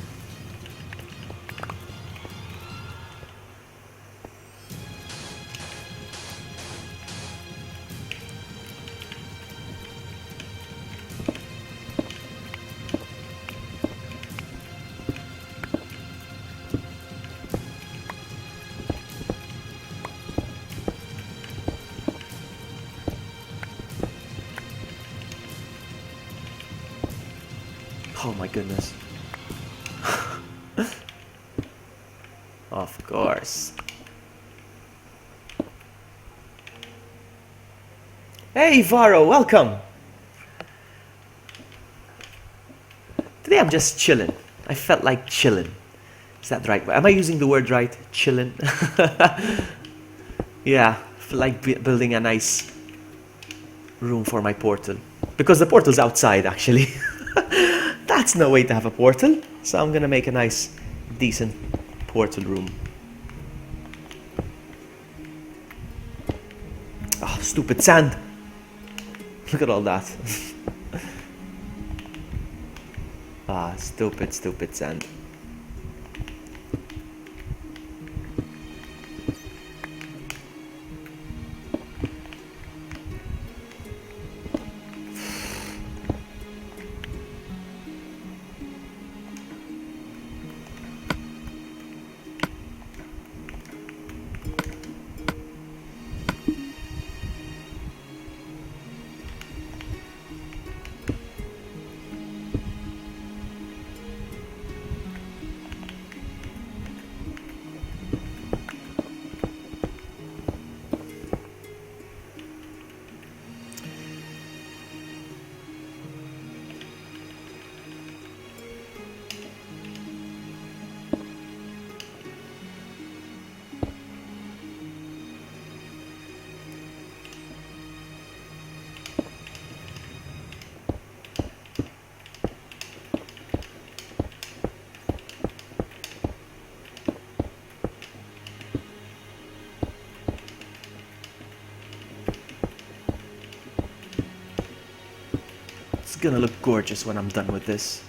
Oh my goodness. Of course. Hey Varo, welcome! Today I'm just chilling. I felt like chilling. Is that right? Am I using the word right? Chilling? Yeah, feel like building a nice room for my portal. Because the portal's outside actually. That's no way to have a portal. So I'm gonna make a nice, decent portal room. Oh, stupid sand. Look at all that. Ah, stupid sand. It's gonna look gorgeous when I'm done with this.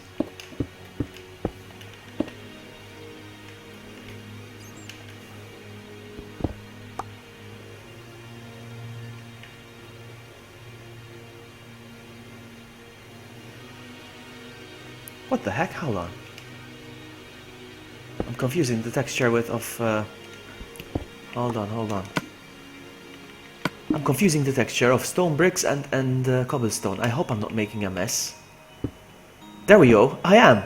What the heck? Hold on. I'm confusing the texture with hold on. I'm confusing the texture of stone bricks and cobblestone. I hope I'm not making a mess. There we go. I am.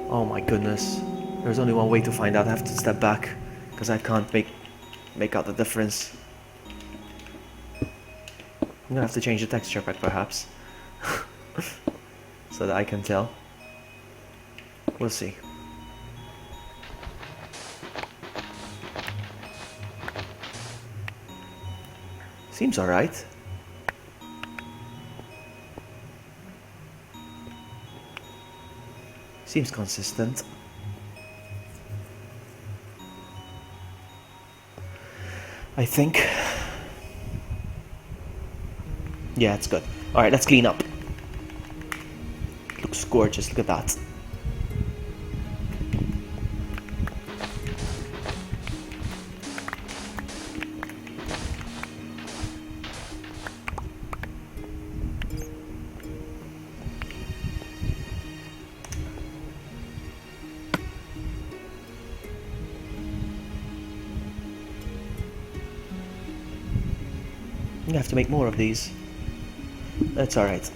Oh my goodness. There's only one way to find out. I have to step back because I can't make out the difference. I'm gonna have to change the texture pack perhaps. So that I can tell. We'll see. Seems alright. Seems consistent. I think. Yeah, it's good. Alright, let's clean up. Looks gorgeous, look at that. I'm gonna have to make more of these. That's alright.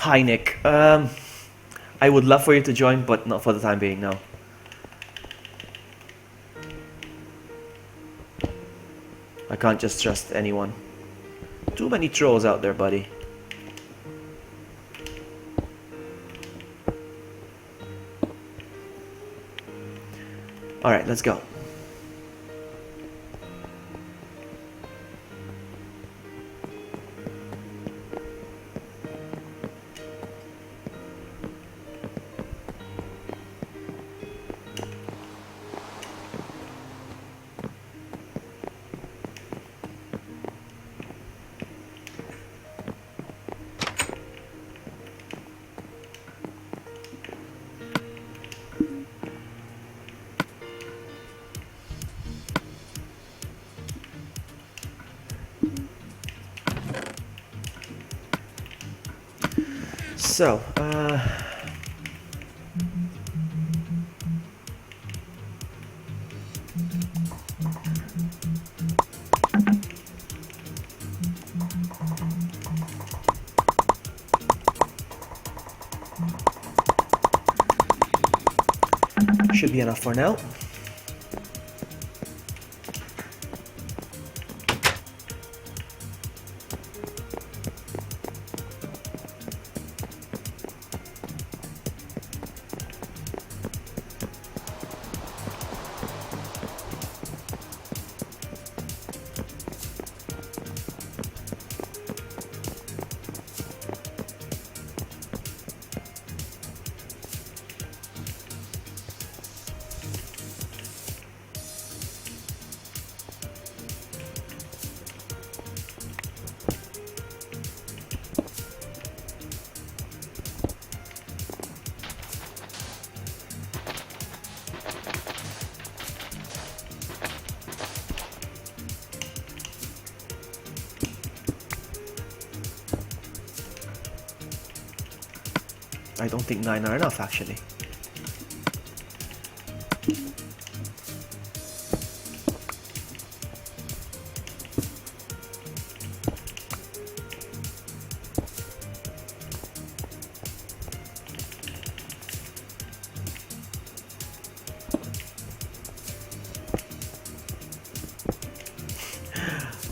Hi, Nick. I would love for you to join, but not for the time being, no. I can't just trust anyone. Too many trolls out there, buddy. Alright, let's go. So, should be enough for now. I don't think 9 are enough, actually.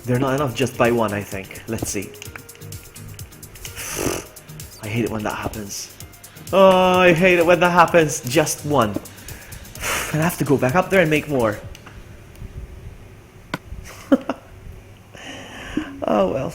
They're not enough just by 1, I think. Let's see. I hate it when that happens. Oh, I hate it when that happens. Just 1. I have to go back up there and make more. Oh well.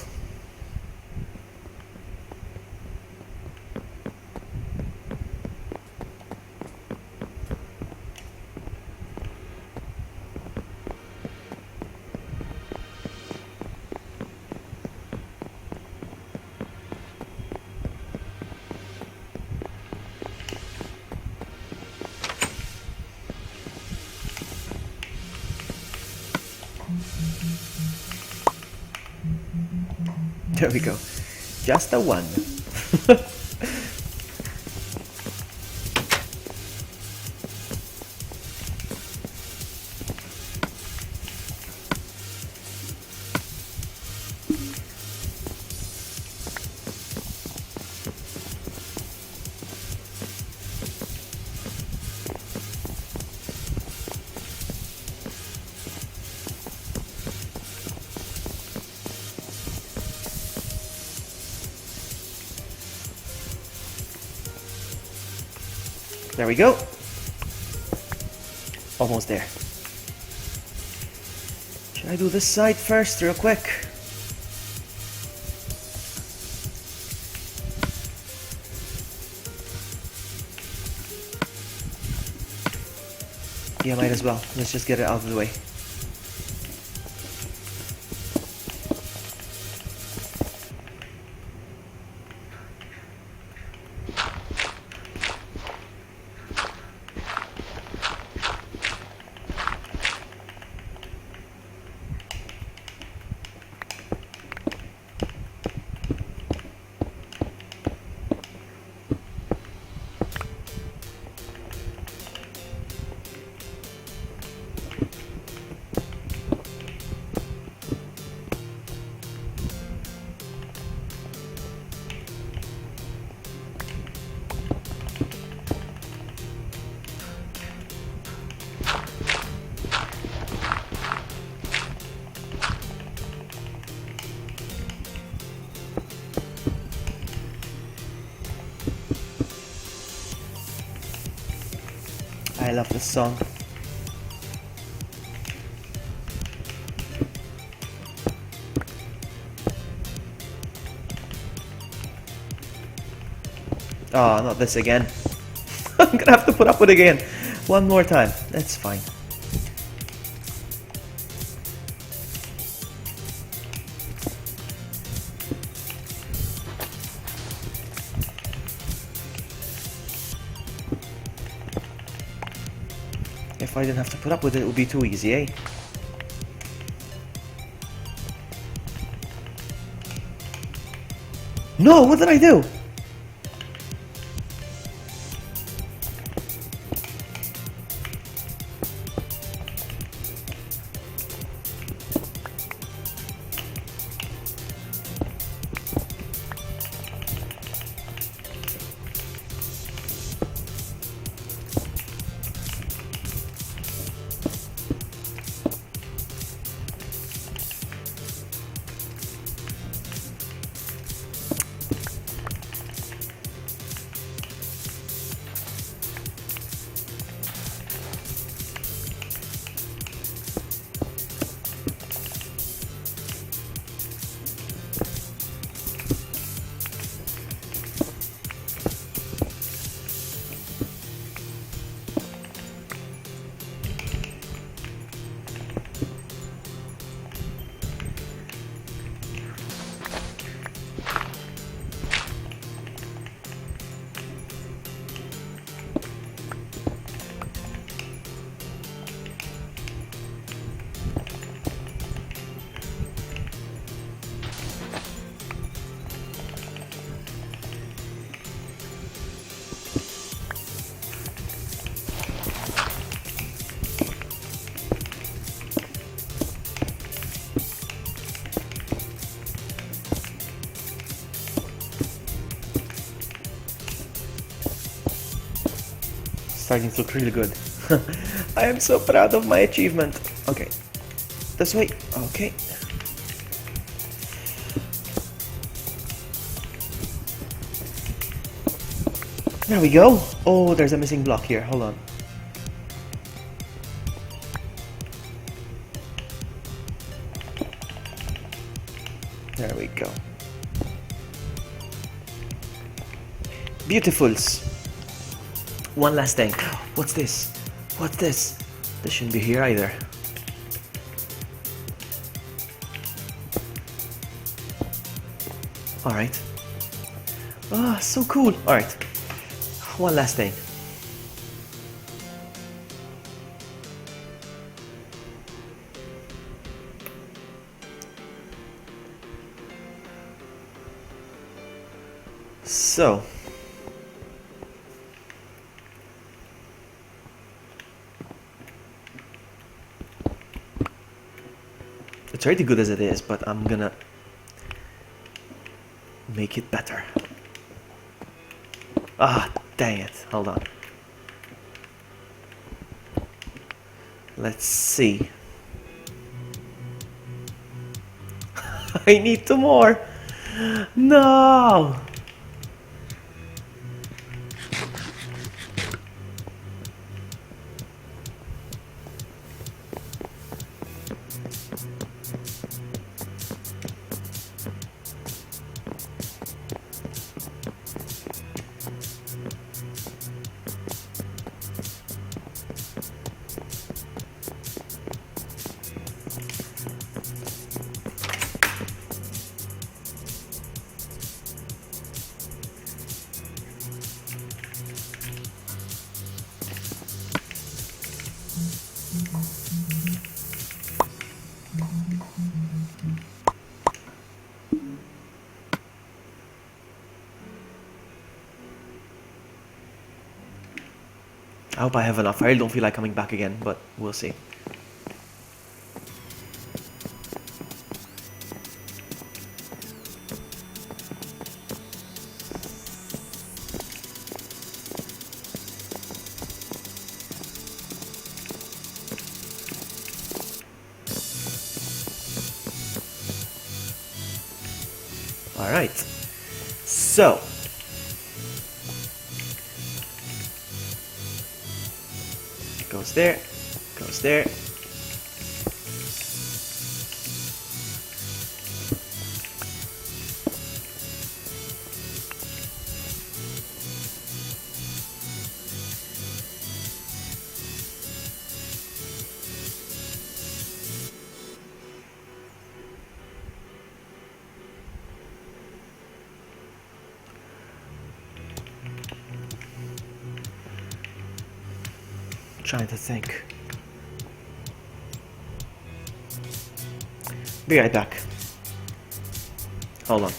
There we go. Just a 1. There we go. Almost there. Should I do this side first, real quick? Yeah, might as well. Let's just get it out of the way. I love this song. Oh, not this again. I'm gonna have to put up with it again. One more time. That's fine. If I didn't have to put up with it, it would be too easy, eh? No, what did I do? Starting to look really good. I am so proud of my achievement. Okay, this way. Okay. There we go. Oh, there's a missing block here. Hold on. There we go. Beautifuls. One last thing. What's this? What's this? This shouldn't be here either. Alright. Ah, so cool. Alright. One last thing. So. It's already good as it is, but I'm gonna make it better. Ah, dang it. Hold on. Let's see. I need two more. No. I hope I have enough. I really don't feel like coming back again, but we'll see. Alright. So. Goes there, goes there. Trying to think. Be right back. Hold on.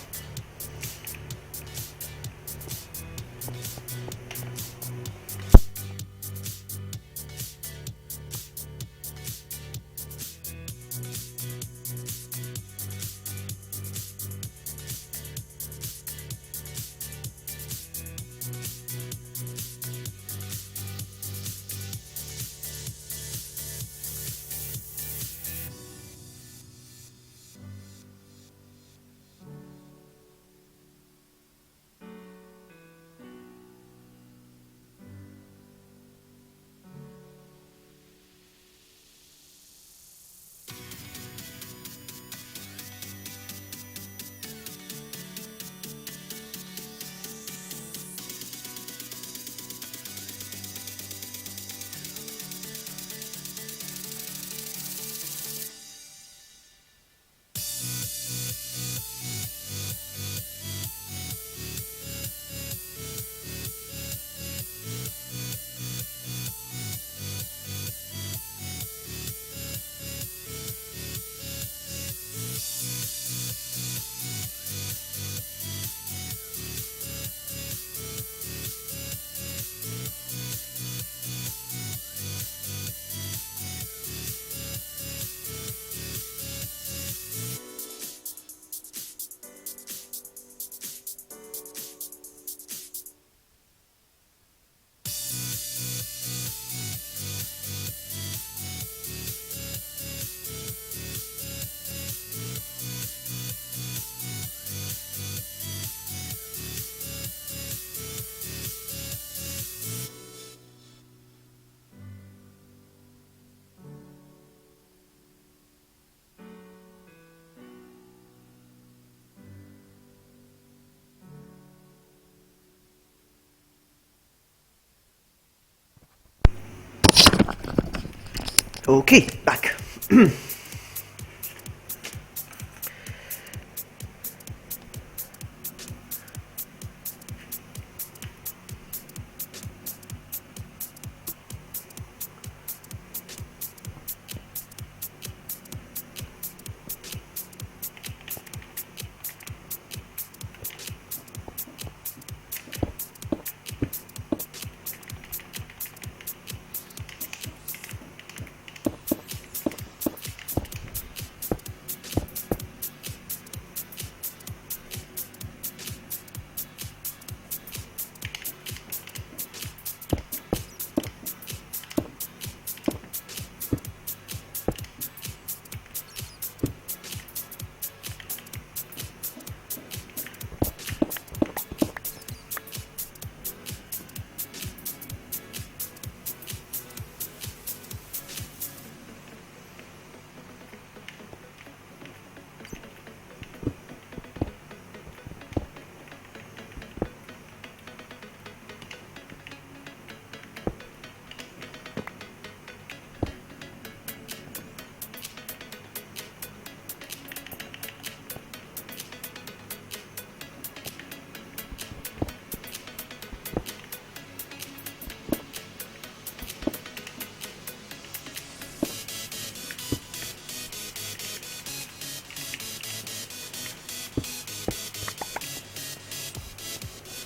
Okay, back.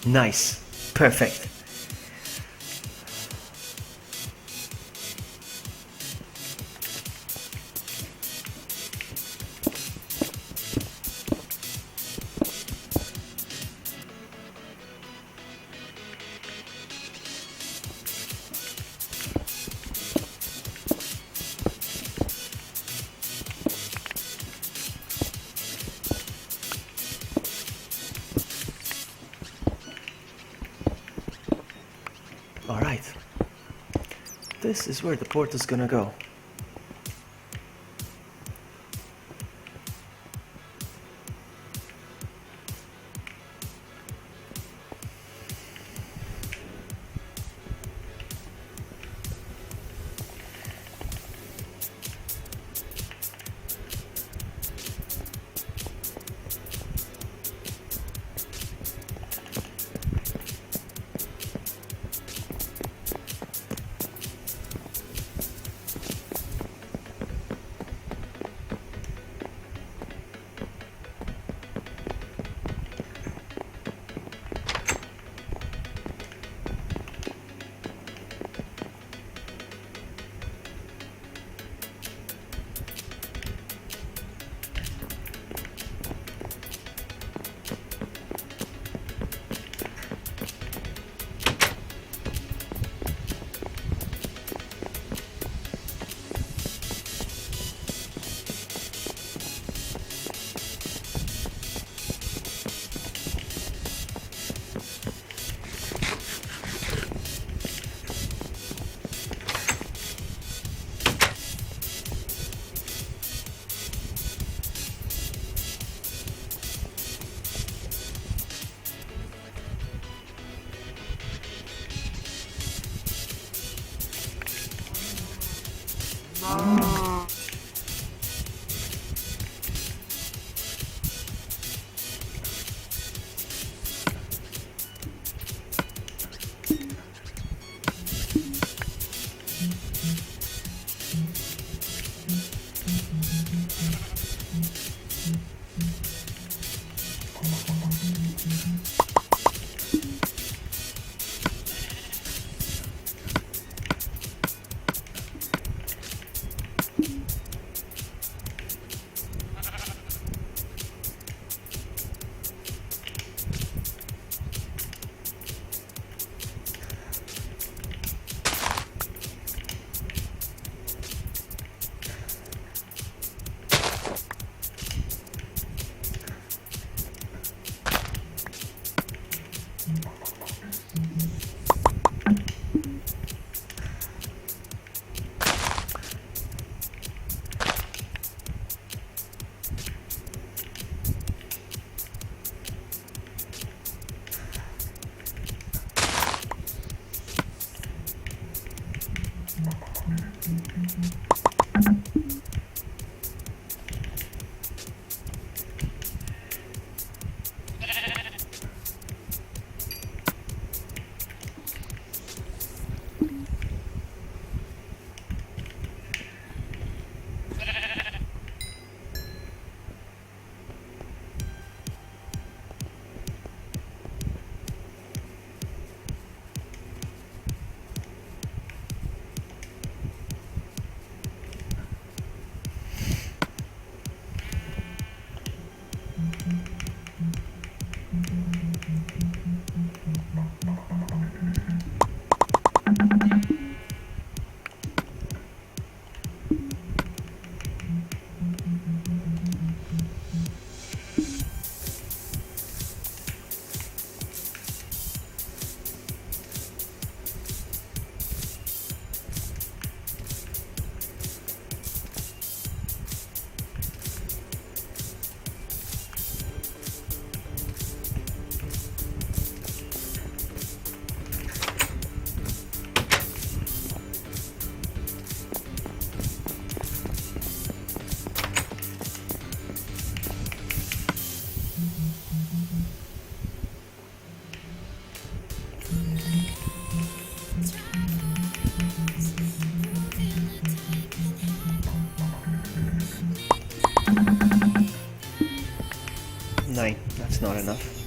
Nice. Perfect. All right. this is where the port is gonna go. Nine, that's not enough.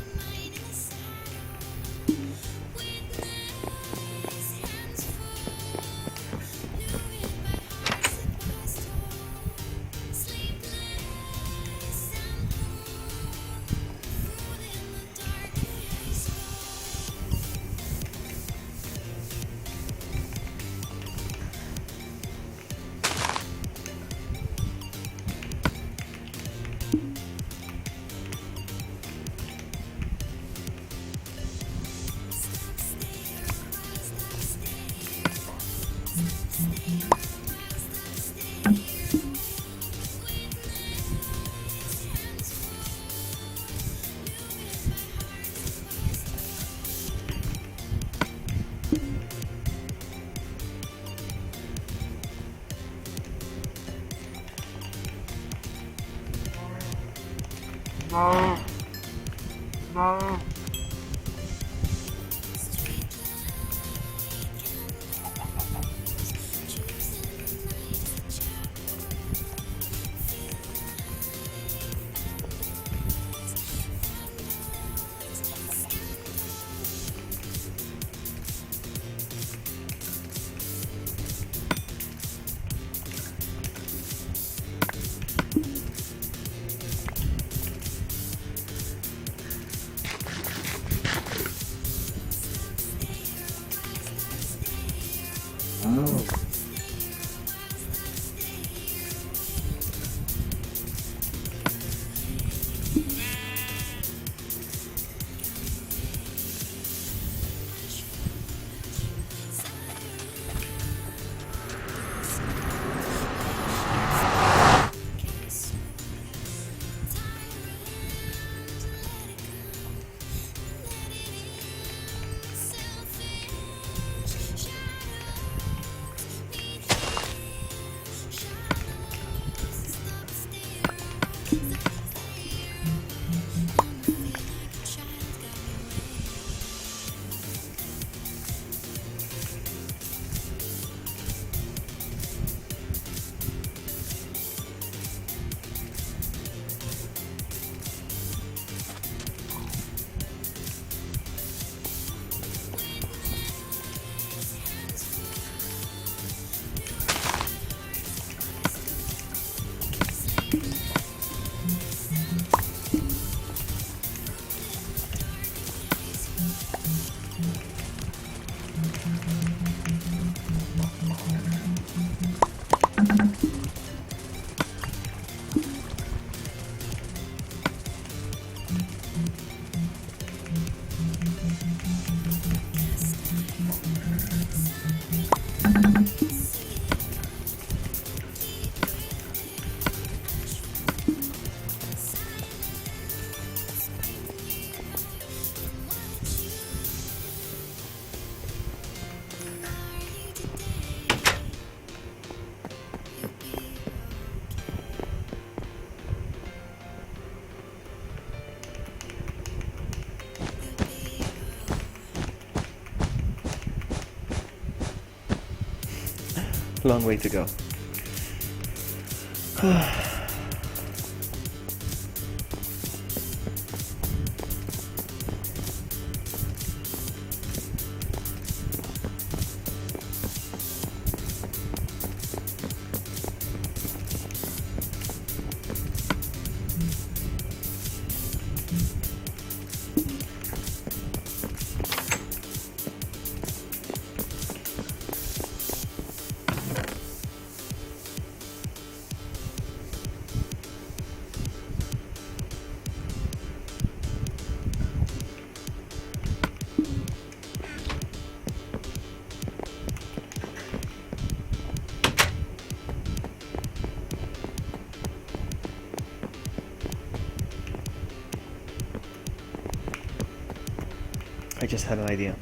Long way to go. I just had an idea.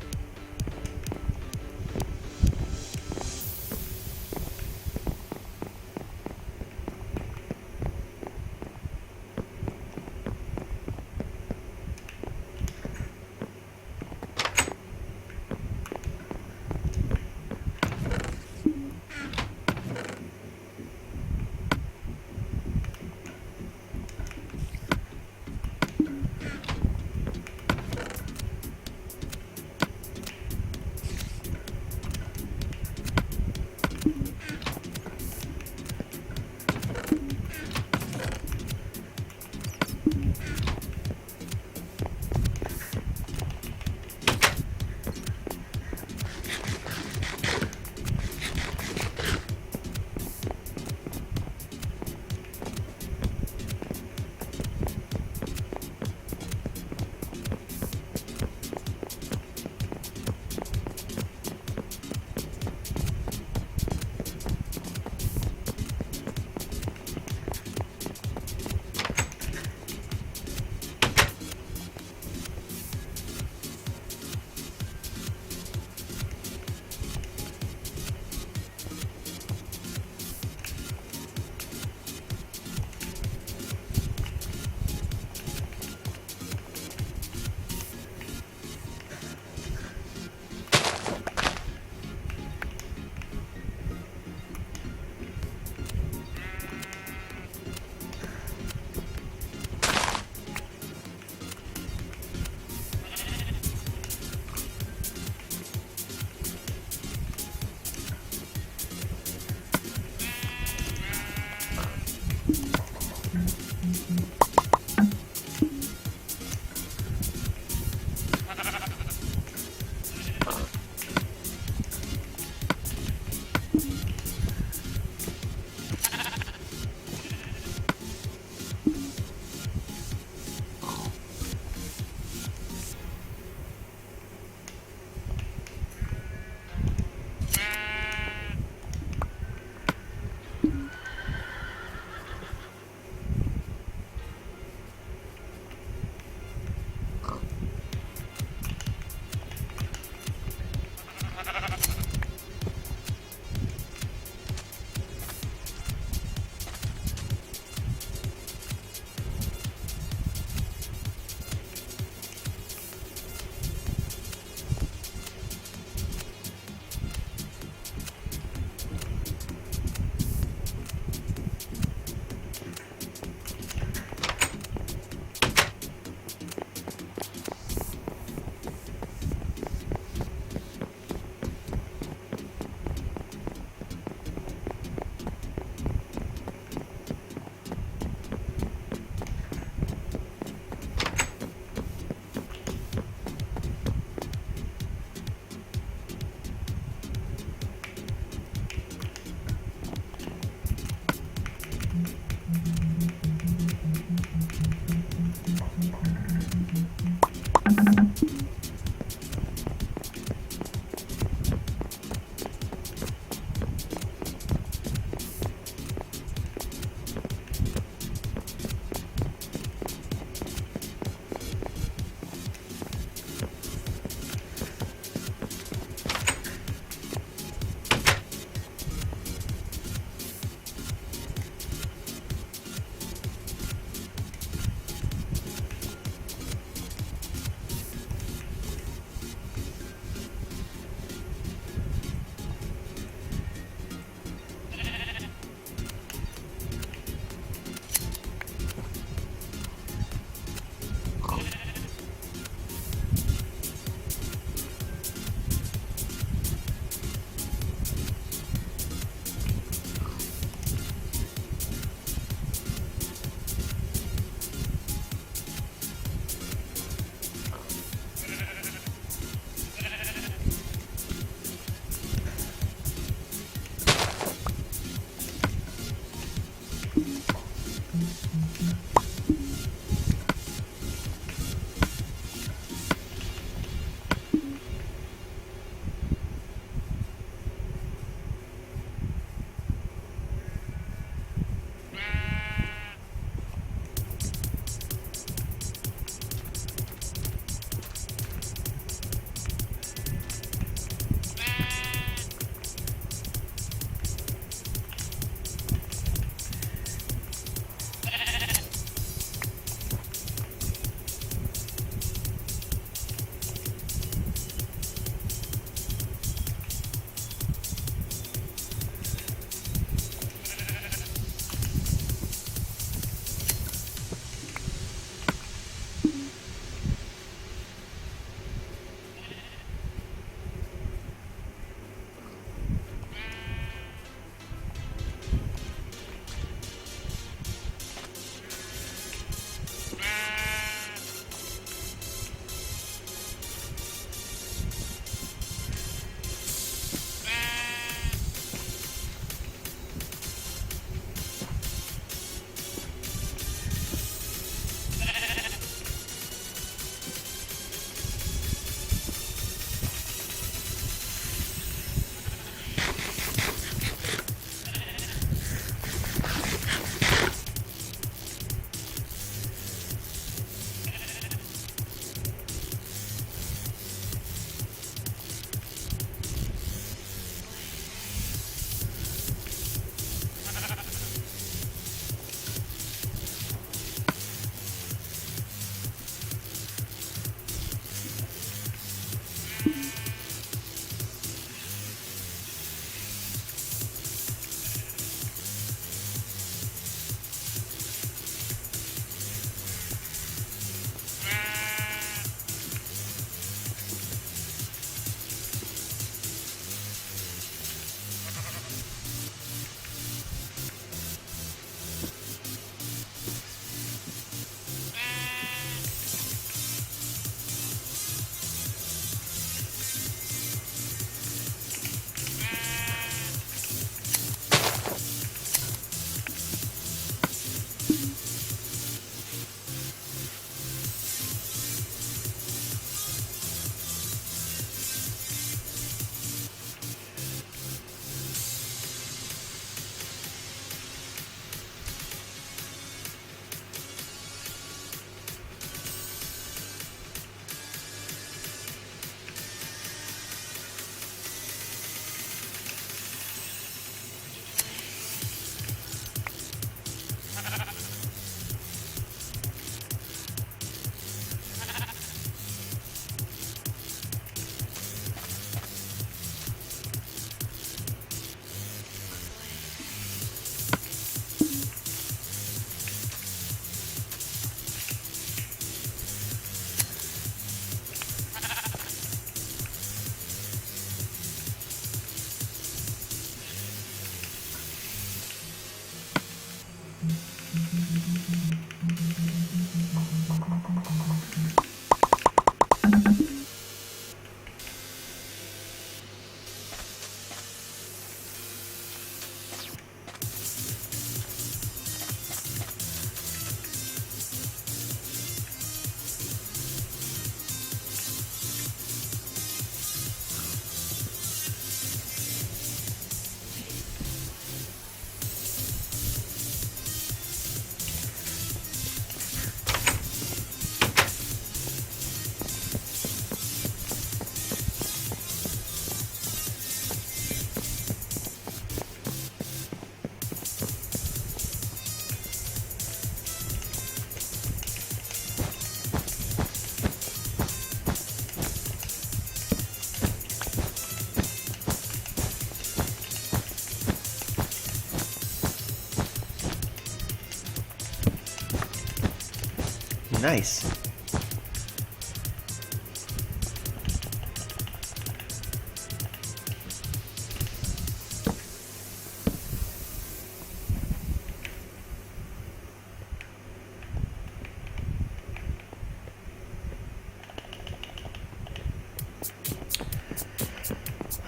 Nice.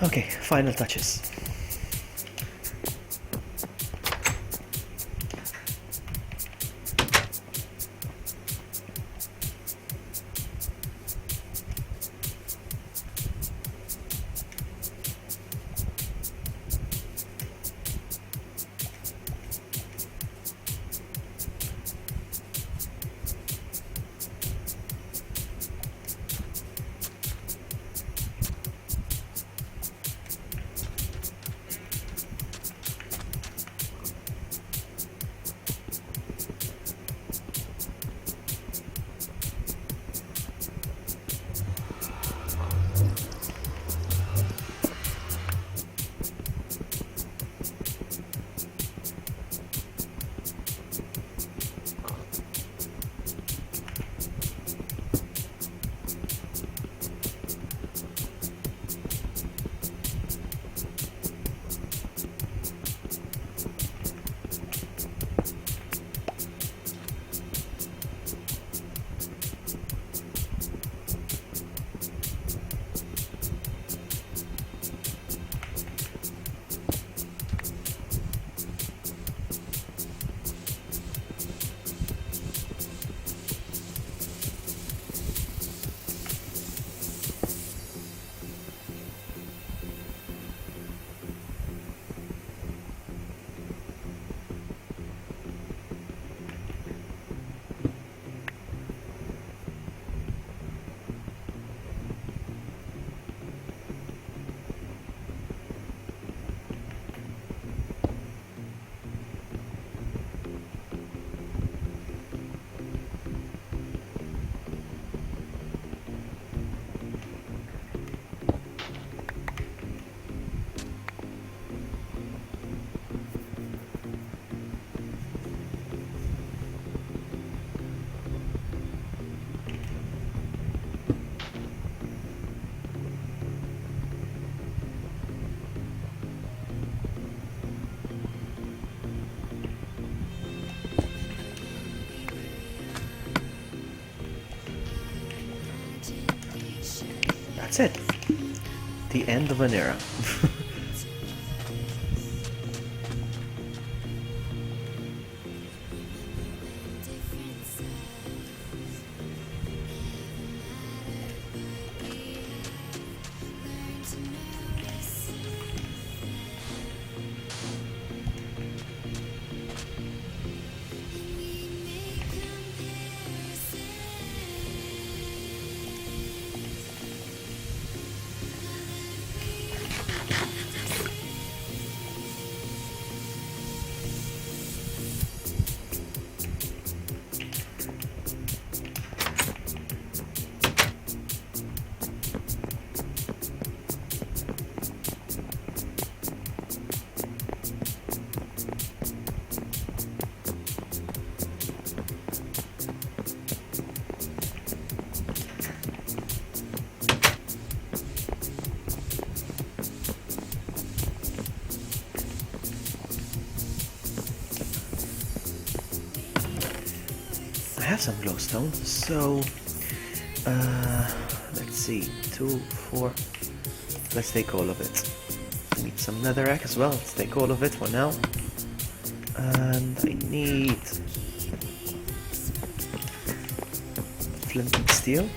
Okay, final touches. That's it. The end of an era. I have some glowstone, so let's see, 2, 4. Let's take all of it. I need some netherrack as well. Let's take all of it for now. And I need flint and steel.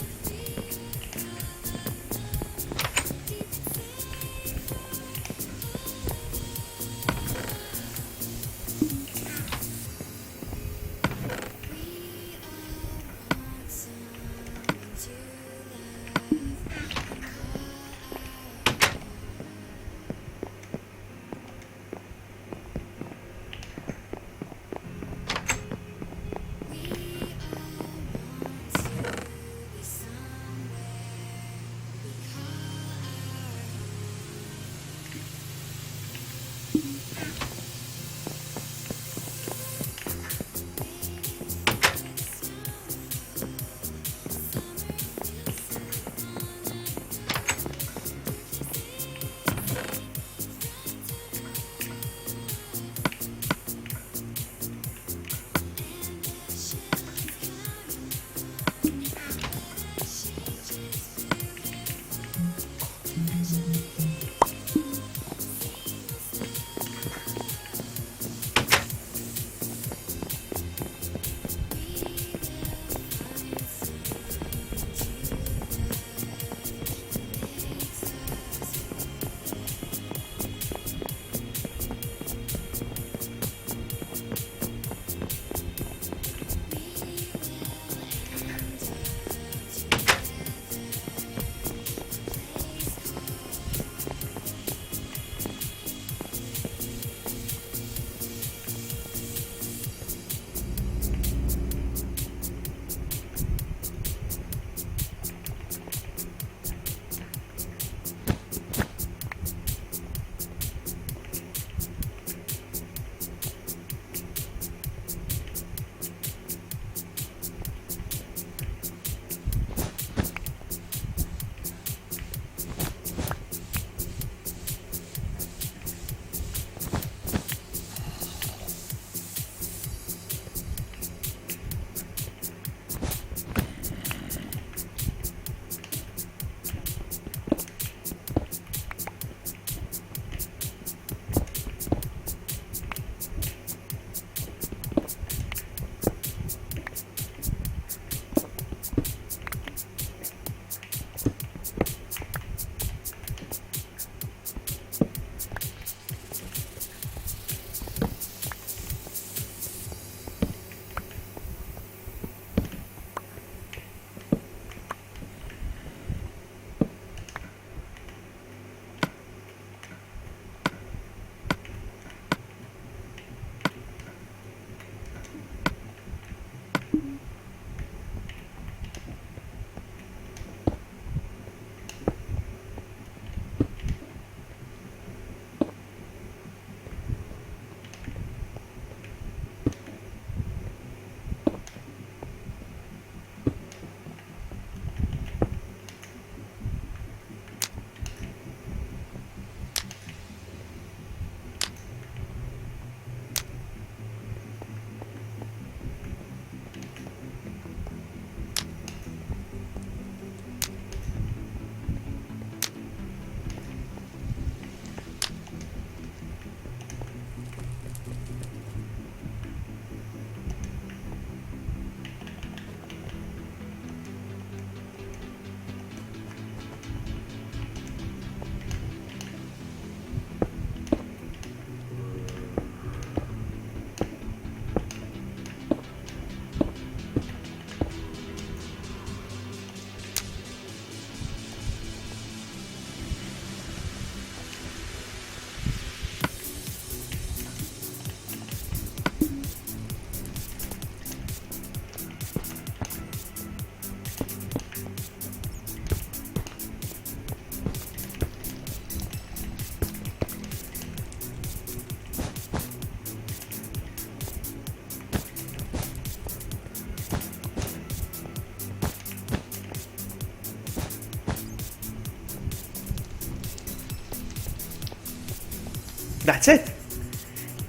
That's it.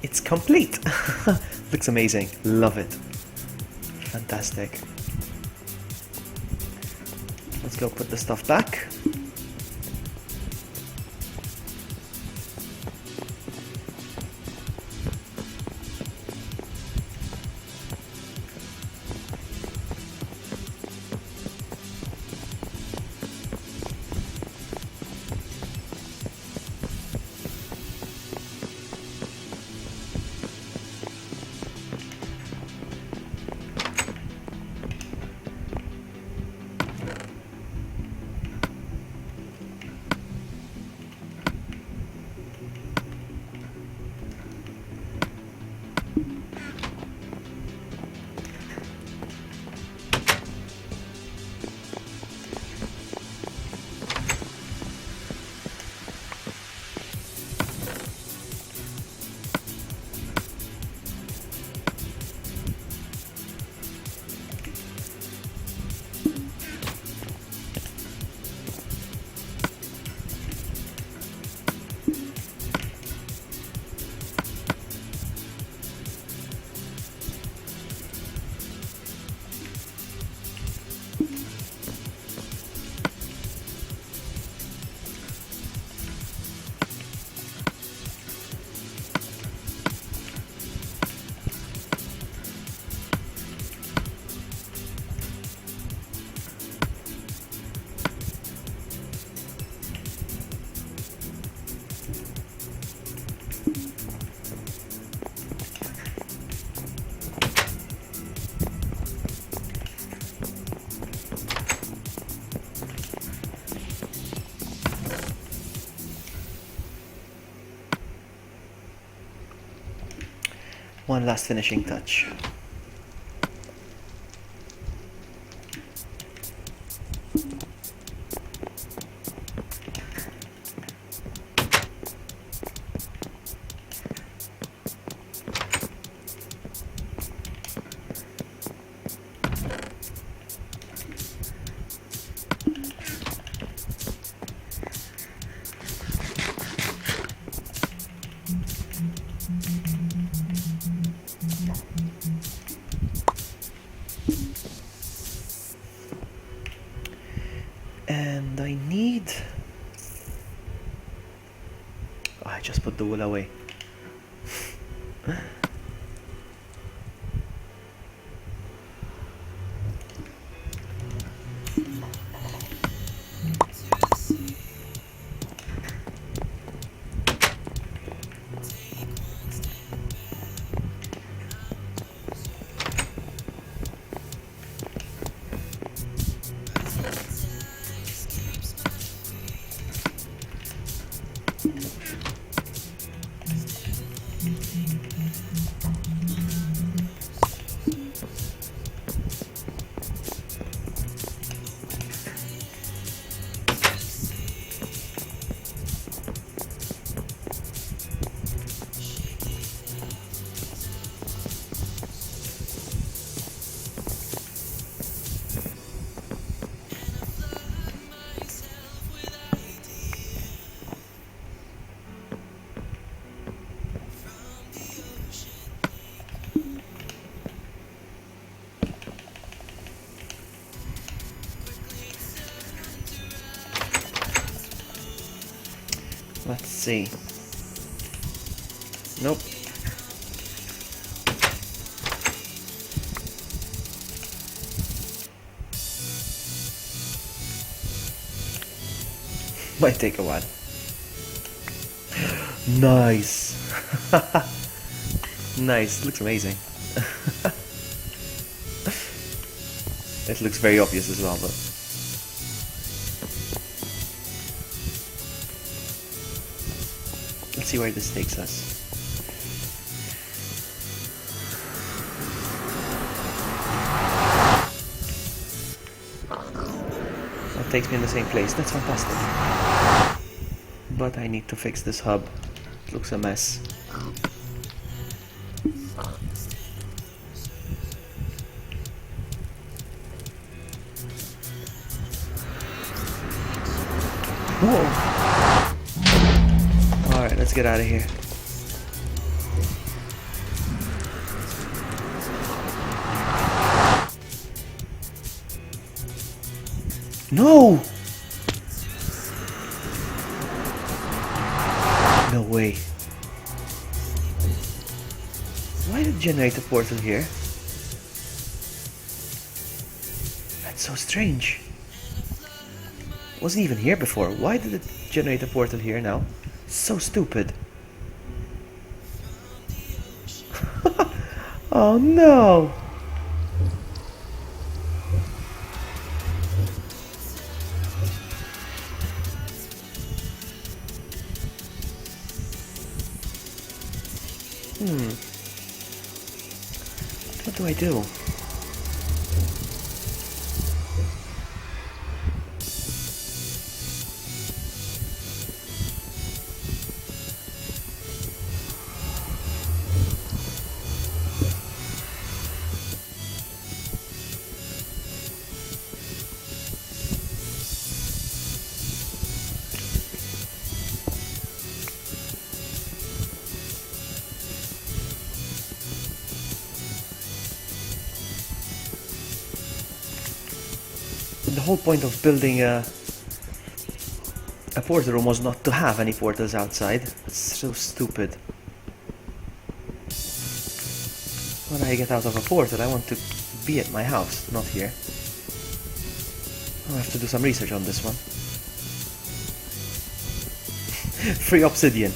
It's complete. Looks amazing. Love it. Fantastic. Let's go put the stuff back. One last finishing touch. And I need... Oh, I just put the wool away. Let's see. Nope. Might take a while. Nice. Nice. Looks amazing. It looks very obvious as well, but let's see where this takes us. That takes me in the same place. That's fantastic. But I need to fix this hub. It looks a mess. Whoa! Alright, let's get out of here. No! No way. Why did it generate a portal here? That's so strange. It wasn't even here before. Why did it generate a portal here now? So stupid. Oh no! What do I do? The whole point of building a portal room was not to have any portals outside. It's so stupid. When I get out of a portal, I want to be at my house, not here. I'll have to do some research on this one. Free obsidian.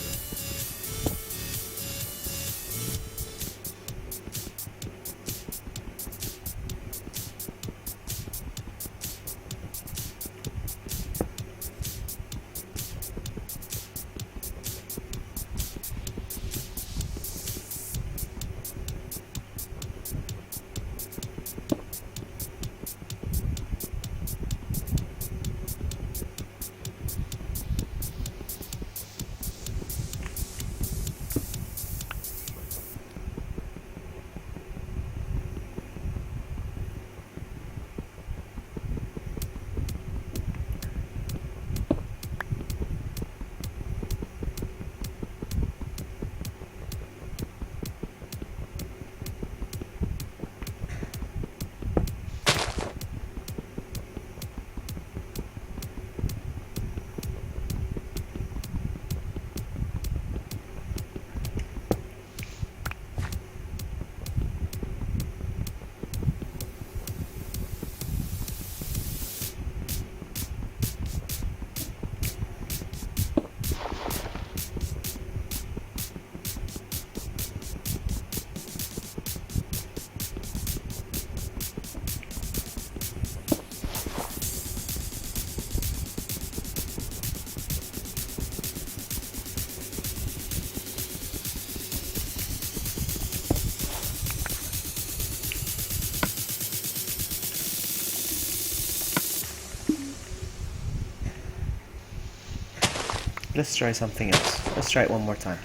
Let's try something else. Let's try it one more time.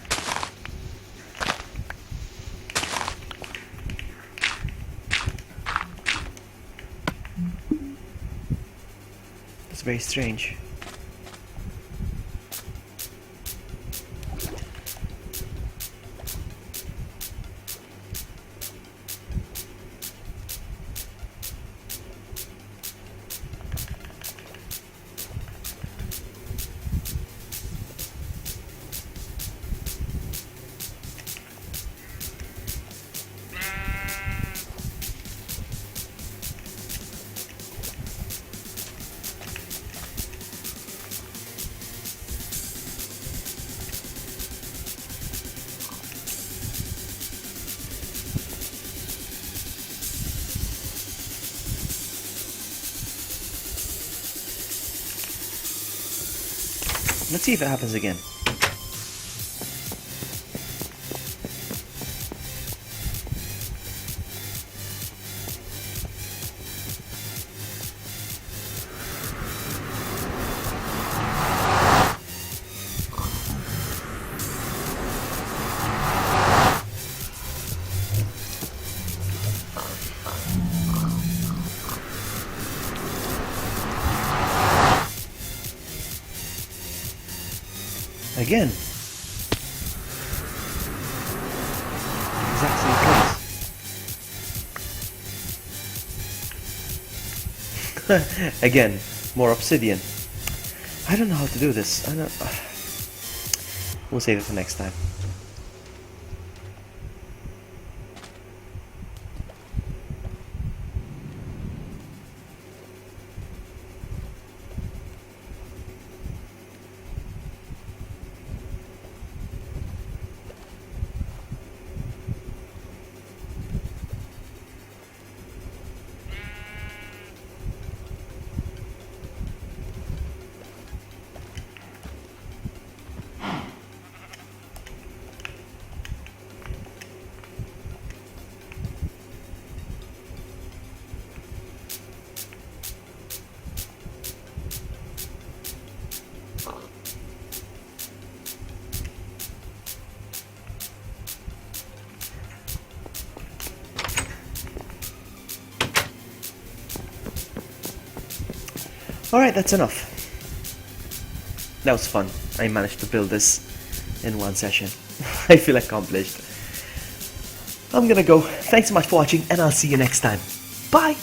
It's very strange. Let's see if it happens again. Again. Exact same place. Again. more obsidian. I don't know how to do this. I don't. We'll save it for next time. Alright, that's enough. That was fun. I managed to build this in one session. I feel accomplished. I'm gonna go. Thanks so much for watching, and I'll see you next time. Bye!